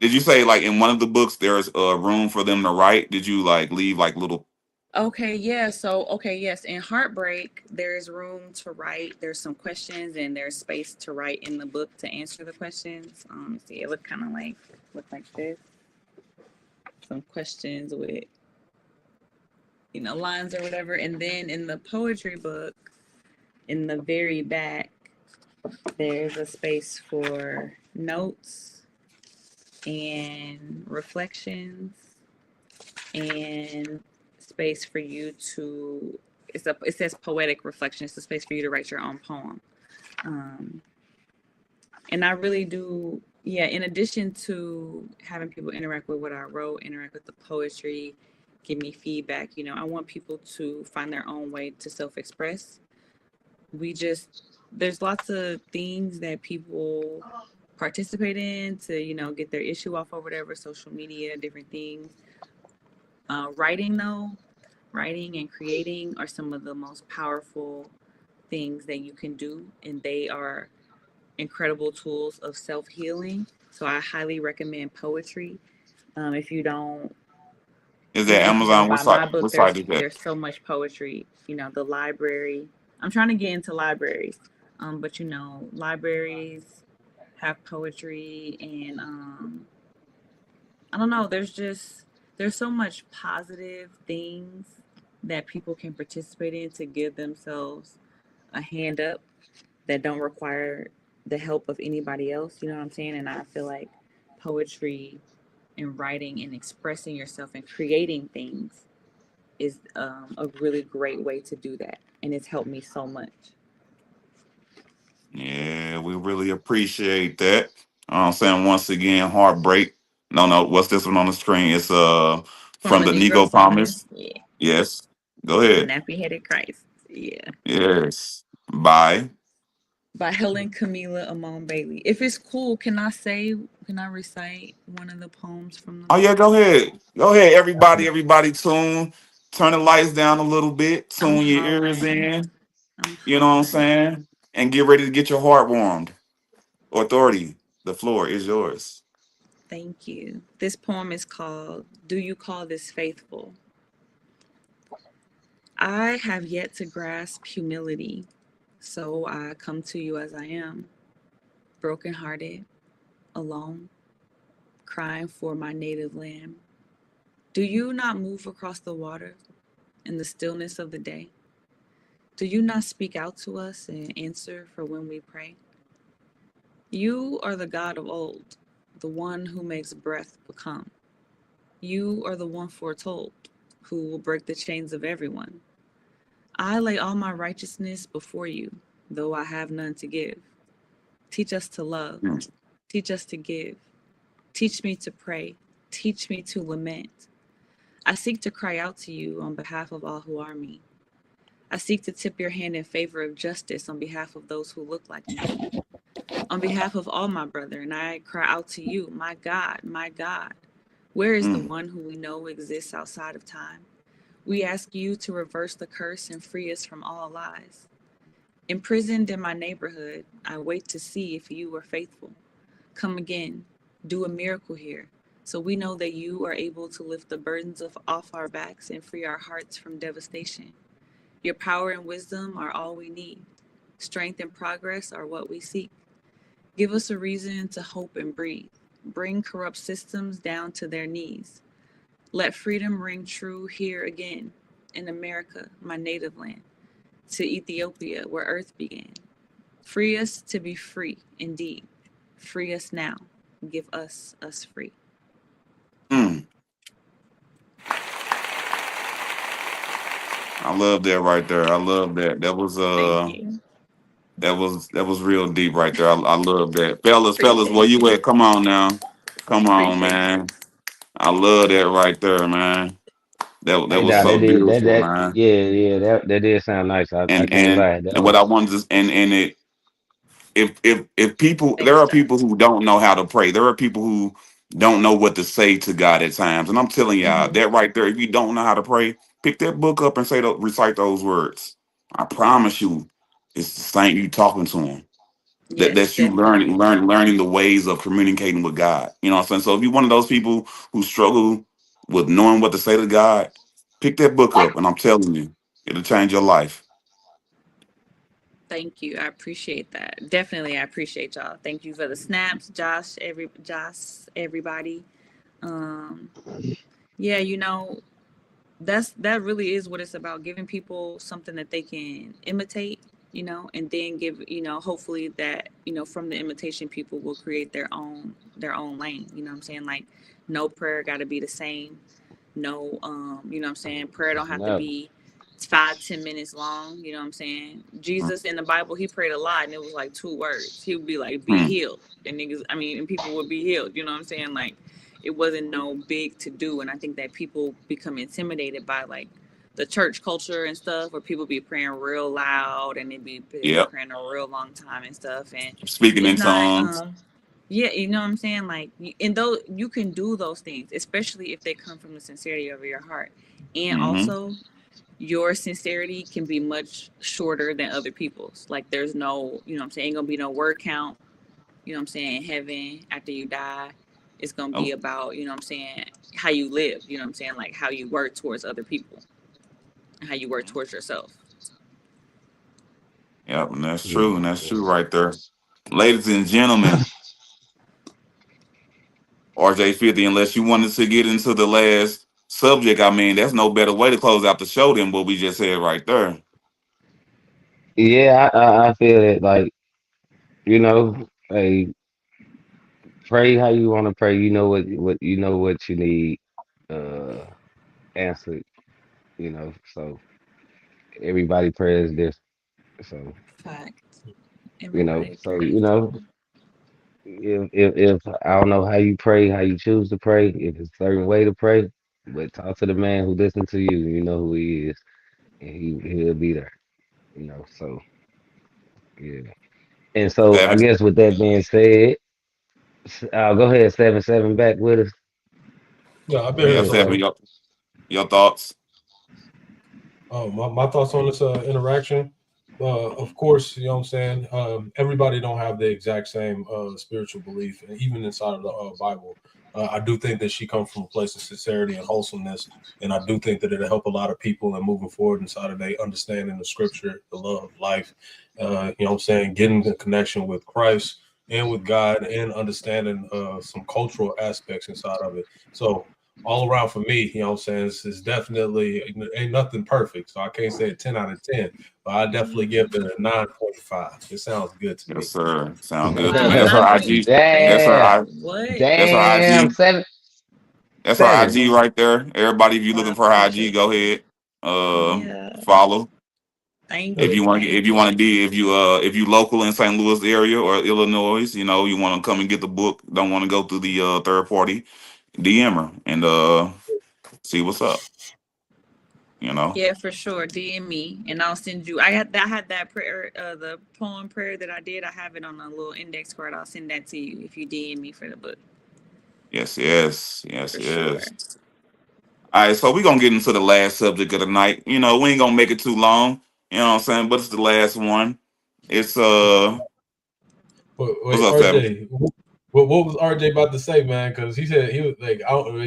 Did you say like in one of the books there's a room for them to write? Did you like leave like little? Okay, yeah. So, okay, yes. In Heartbreak, there's room to write. There's some questions and there's space to write in the book to answer the questions. See, it look like this. Some questions with lines or whatever. And then in the poetry book, in the very back, there's a space for notes and reflections and space for you to it says poetic reflection. It's a space for you to write your own poem. um, and I really do, yeah, in addition to having people interact with what I wrote, interact with the poetry, give me feedback, I want people to find their own way to self-express. There's lots of things that people participate in to get their issue off or whatever, social media, different things. Writing, though, writing and creating are some of the most powerful things that you can do, and they are incredible tools of self-healing. So I highly recommend poetry. If you don't, Is that even if you don't Amazon? buy my book, What site is that? there's so much poetry. The library. I'm trying to get into libraries, but libraries have poetry, and I don't know. There's so much positive things that people can participate in to give themselves a hand up that don't require the help of anybody else. You know what I'm saying? And I feel like poetry and writing and expressing yourself and creating things is a really great way to do that. And it's helped me so much. Yeah, we really appreciate that. I'm saying once again, heartbreak. No, what's this one on the screen? It's From from the the Negro Nego Psalmist, Promise. yeah, Yes. Go the ahead. nappy headed Christ, yeah, Yes. Bye. by Helen Camilla Amon Bailey. If it's cool, can I recite one of the poems from the Oh book? yeah, go ahead. Go ahead, everybody. Everybody tune. Turn the lights down a little bit. I'm Tune your ears hollering. in. I'm You know what I'm hollering. saying? And get ready to get your heart warmed. Authority. The floor is yours. Thank you. This poem is called Do You Call This Faithful? I have yet to grasp humility, so I come to you as I am, brokenhearted, alone, crying for my native land. Do you not move across the water in the stillness of the day? Do you not speak out to us and answer for when we pray? You are the God of old, the one who makes breath become. You are the one foretold, who will break the chains of everyone. I lay all my righteousness before you, though I have none to give. Teach us to love. Mm. Teach us to give. Teach me to pray. Teach me to lament. I seek to cry out to you on behalf of all who are me. I seek to tip your hand in favor of justice on behalf of those who look like me. On behalf of all my brethren, I cry out to you, my God, my God. Where is the Mm. one who we know exists outside of time? We ask you to reverse the curse and free us from all lies. Imprisoned in my neighborhood, I wait to see if you are faithful. Come again, do a miracle here, so we know that you are able to lift the burdens off our backs and free our hearts from devastation. Your power and wisdom are all we need. Strength and progress are what we seek. Give us a reason to hope and breathe. Bring corrupt systems down to their knees. Let freedom ring true here again, in America, my native land, to Ethiopia, where earth began. Free us to be free, indeed. Free us now. Give us free. Mm. I love that right there. I love that. Thank you. That was real deep right there. I love that. Fellas, where Appreciate you you. at? Come on now. Come on, Appreciate you. man. I love that right there, man. That Hey, was nah, so that did that beautiful, that man. yeah, that did sound nice. I And can't and lie. That and what I was wanted to and it if people, there Thanks, are Josh. people who don't know how to pray. There are people who don't know what to say to God at times. And I'm telling y'all Hmm. that right there, if you don't know how to pray, pick that book up and recite those words. I promise you, it's the same you talking to him. Yes, That's you definitely. learning the ways of communicating with God. You know what I'm saying? So if you're one of those people who struggle with knowing what to say to God, pick that book up and I'm telling you, it'll change your life. Thank you. I appreciate that. Definitely, I appreciate y'all. Thank you for the snaps, Josh, everybody. Um, yeah, that really is what it's about, giving people something that they can imitate, and then give, hopefully that, from the imitation people will create their own lane. What I'm saying? Like, no prayer got to be the same. No, what I'm saying? Prayer don't have to never. be 5-10 minutes long. What I'm saying? Jesus in the Bible, he prayed a lot and it was like 2 words. He would be like, be Hmm. healed. And niggas, and people would be healed. What I'm saying? Like, it wasn't no big to do. And I think that people become intimidated by like the church culture and stuff, where people be praying real loud and they be Yep. praying a real long time and stuff. And Speaking it's in not, tongues. yeah, you know what I'm saying? Like, and though you can do those things, especially if they come from the sincerity of your heart. And Hmm. also, your sincerity can be much shorter than other people's. Like, there's no, what I'm saying, ain't gonna be no word count, what I'm saying, in heaven after you die. It's gonna be Oh, about, what I'm saying, how you live, what I'm saying, like how you work towards other people and how you work towards yourself. yep, and that's true, and Yeah, that's true right there. Ladies and gentlemen, RJ50, unless you wanted to get into the last subject, I mean, that's no better way to close out the show than what we just said right there. yeah. I feel it. Like hey, pray how you want to pray. You know what you need uh answered. So everybody prays this. So Fact. Everybody so prays different. if I don't know how you pray, how you choose to pray, if it's a certain way to pray, but talk to the man who listens to you. You know who he is, and he'll be there. So yeah. And so I Seven, guess with that being said, go ahead, 7-7 back with us. Yeah, I've been Go here yeah, the ahead, seven. whole. seven. Your thoughts? My thoughts on this interaction. Of course, you know what I'm saying. Everybody don't have the exact same spiritual belief, and even inside of the Bible. I do think that she comes from a place of sincerity and wholesomeness, and I do think that it'll help a lot of people in moving forward inside of their understanding the scripture, the love of life. You know what I'm saying, getting the connection with Christ and with God, and understanding some cultural aspects inside of it. So all around for me, you know what I'm saying, it's definitely ain't nothing perfect. So I can't say a 10 out of 10, but I definitely give it a 9.5. It sounds good to Yes, me. sir. Sound good to me. Wow, That's her 9 point. IG. That's her. Damn, What? That's her damn, IG. seven, That's her seven. IG right there. Everybody, if you looking I for her IG, appreciate go that. ahead. Yeah. Follow. Thank If you you. want, if Thank you you. want to be, if you local in St. Louis area or Illinois, you want to come and get the book. Don't want to go through the third party. DM her and see what's up. You know. Yeah, for sure. DM me and I'll send you. I had that prayer, the poem prayer that I did. I have it on a little index card. I'll send that to you if you DM me for the book. Yes, yes, yes, For yes. sure. All right, so we're gonna get into the last subject of the night. We ain't gonna make it too long. You know what I'm saying? But it's the last one. It's But what's wait, up, Seven? RJ, what was RJ about to say, man? Because he said he was like,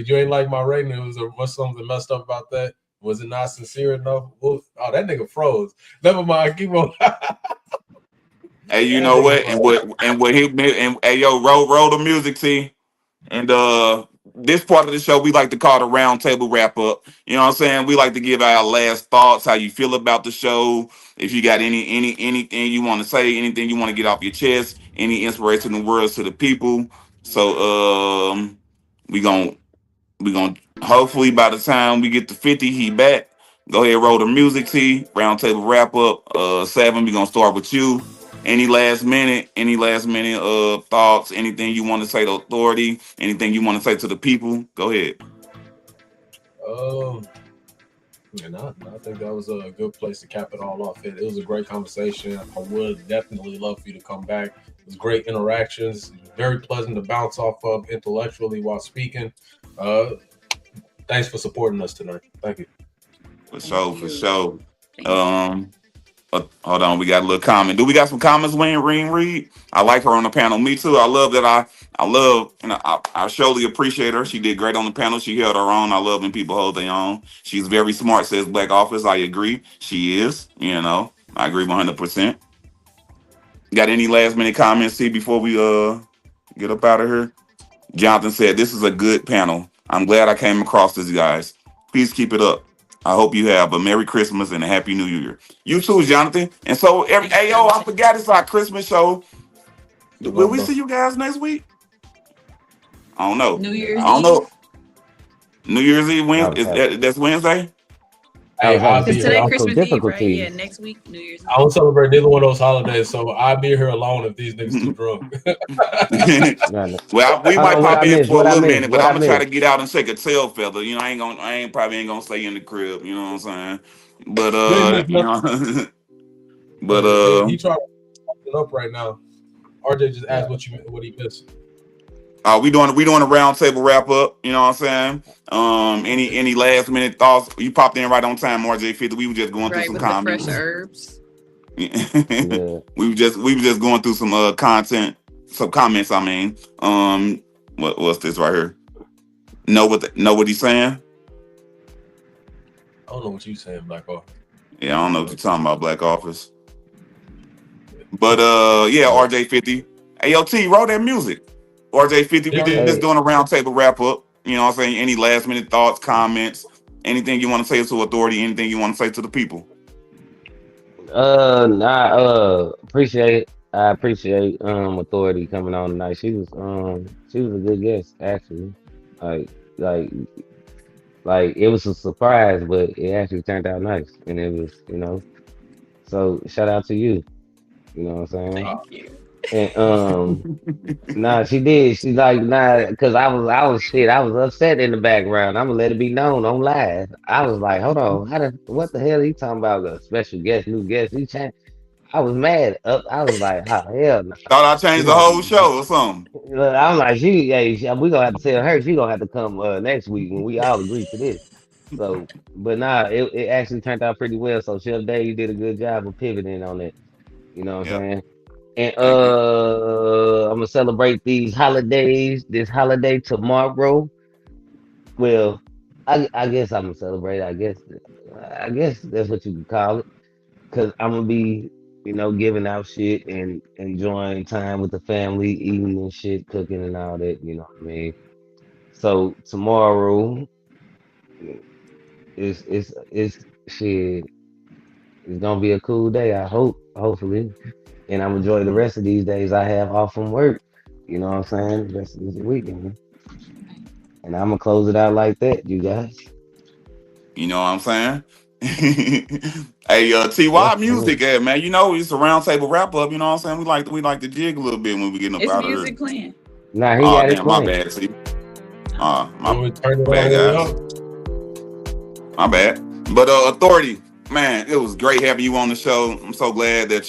you ain't like my rating. Was something messed up about that? Was it not sincere enough? Oh, that nigga froze. Never mind. Keep on. That Hey, you know nigga what? froze. And what he and hey yo, roll the music, T. And this part of the show we like to call the round table wrap up. You know what I'm saying? We like to give our last thoughts, how you feel about the show. If you got anything you want to say, anything you want to get off your chest, any inspirational words to the people. So we gon' we gonna hopefully by the time we get to 50, he back. Go ahead, roll the music, T. Round table wrap up. Seven, we gonna start with you. Any last minute thoughts, anything you want to say to authority, anything you want to say to the people, go ahead. Um, And I think that was a good place to cap it all off. It was a great conversation. I would definitely love for you to come back. It was great interactions. It was very pleasant to bounce off of intellectually while speaking. Thanks for supporting us tonight. Thank you. For Thank sure, for you. sure. Thank you. Hold on, we got a little comment. Do we got some comments, Wayne Reed? I like her on the panel. Me too. I love that. I love, I surely appreciate her. She did great on the panel. She held her own. I love when people hold their own. She's very smart, says Black Office. I agree. She is, I agree 100%. Got any last minute comments, see, before we get up out of here? Jonathan said, "This is a good panel. I'm glad I came across this, guys. Please keep it up. I hope you have a Merry Christmas and a Happy New Year." You too, Jonathan. And so, Thank you, I Jonathan. forgot it's our Christmas show. Will Shalom, we bro. see you guys next week? I don't know. New I Year's don't know. Eve. New Year's Eve, I was having, that's Wednesday? I Hey, was having I'll some Because be here. today technical Christmas Eve, right? Yeah, difficulties. next week, New Year's I Eve. don't celebrate neither one of those holidays, so I'll be here alone if these niggas too drunk. No, no. Well, we Hold might on, what I pop in missed? for a What I little missed? minute, but What I'm I gonna try to missed? get out and shake a tail feather. I ain't probably ain't gonna stay in the crib. You know what I'm saying? But You ain't missed nothing. but He tried to fuck it up right now. RJ just asked yeah. what he missed. We doing a round table wrap up. You know what I'm saying? Any last minute thoughts? You popped in right on time, RJ50. We were just going through Right, some with the fresh comments. herbs. we Yeah. were just going through some content, some comments. I mean, what's this right here? Know what he's saying? I don't know what you saying, Black Hawk. Yeah, I don't know what you're talking about, Black Office. But yeah, But RJ50. AOT, roll that music. RJ50, he we already just Hey, doing a round table wrap up. You know what I'm saying? Any last minute thoughts, comments, anything you want to say to authority, anything you want to say to the people. nah, appreciate. I appreciate authority coming on tonight. She was a good guest actually. Like, like, like it was a surprise, but it actually turned out nice, and it was, So shout out to you. You know what I'm saying? Thank you. And nah, she did. She like nah, cause I was shit. I was upset in the background. I'm gonna let it be known on live. I was like, hold on, what the hell he talking about? A special guest, new guest? He changed. I was mad. I was like, oh, hell no. Thought I She changed the gonna have whole to. show or something. Look, I'm like, we gonna have to tell her she gonna have to come next week when we all agree to this. So, but nah, it actually turned out pretty well. So Chef Dave, you did a good job of pivoting on it. You know what I'm Yeah, saying? And thank you. I'm gonna celebrate these holidays. This holiday tomorrow. Well, I guess I'm gonna celebrate. I guess that's what you can call it. Cause I'm gonna be, giving out shit and enjoying time with the family, eating and shit, cooking and all that. You know what I mean? So tomorrow is shit. It's gonna be a cool day. I hope, hopefully, and I'm enjoy the rest of these days I have off from work. You know what I'm saying? The rest of this weekend, and I'm gonna close it out like that, you guys. You know what I'm saying? Hey, Yeah, TY I mean, music, man. It's a round table wrap up. You know what I'm saying? We like to jig a little bit when we getting up It's out of here. music playing. nah, he Oh got it damn, my playing. bad, T. Oh. My when we turn it bad, on when we guys. out. My bad. But authority, man, it was great having you on the show. I'm so glad that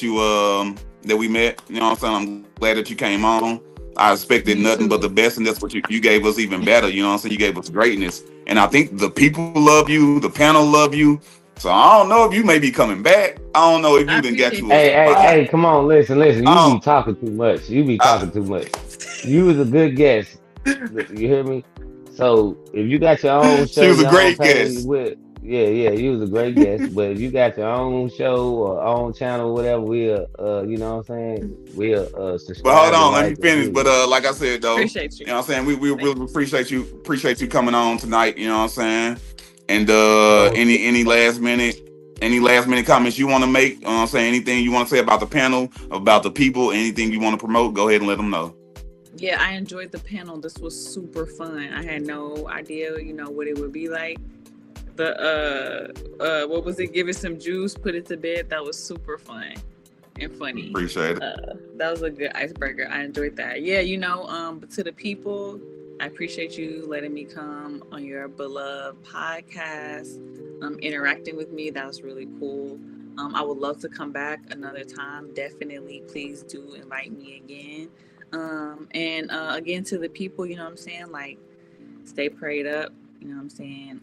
that we met. You know what I'm saying? I'm glad that you came on. I expected Me nothing but the too. best, and that's what you gave us even better. You know what I'm saying? You gave us greatness. And I think the people love you, the panel love you. So I don't know if you may be coming back. I don't know if I you done got appreciate you a Hey, that. hey, spot. hey, come on, listen. You be Oh, talking too much. You be I, talking too much. You was a good guest. You hear me? So if you got your own she show, was a your own great panel, guest. yeah, you was a great guest. But if you got your own show or own channel, whatever, you know what I'm saying? We'll But hold subscribe and on, let me like and finish. do But it. like I said though, Appreciate you. you know what I'm saying? We Thank really appreciate you coming on tonight, you know what I'm saying? And That was any last minute comments you want to make, you know what I'm saying? Anything you want to say about the panel, about the people, anything you want to promote, go ahead and let them know. you. Yeah, I enjoyed the panel. This was super fun. I had no idea, what it would be like. The what was it? Give it some juice, put it to bed. That was super fun and funny. Appreciate it. That was a good icebreaker. I enjoyed that. Yeah, but to the people, I appreciate you letting me come on your beloved podcast. interacting with me. That was really cool. I would love to come back another time. Definitely, please do invite me again. And again, to the people, you know what I'm saying? Like, stay prayed up. You know what I'm saying?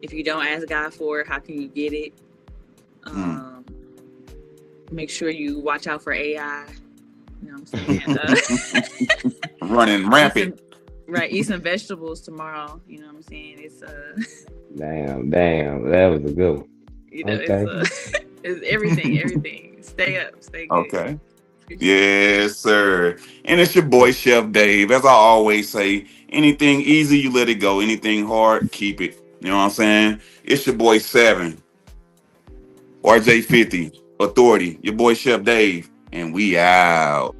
If you don't ask God for it, how can you get it? Make sure you watch out for AI. You know what I'm saying? Running rampant. Eat some vegetables tomorrow. You know what I'm saying? It's Damn, that was a good one. you know, Okay. it's everything. Stay up, stay good. Okay. Appreciate you. Yes, sir. And it's your boy, Chef Dave. As I always say, anything easy, you let it go. Anything hard, keep it. You know what I'm saying? It's your boy, 7, RJ50, Authority. Your boy, Chef Dave. And we out.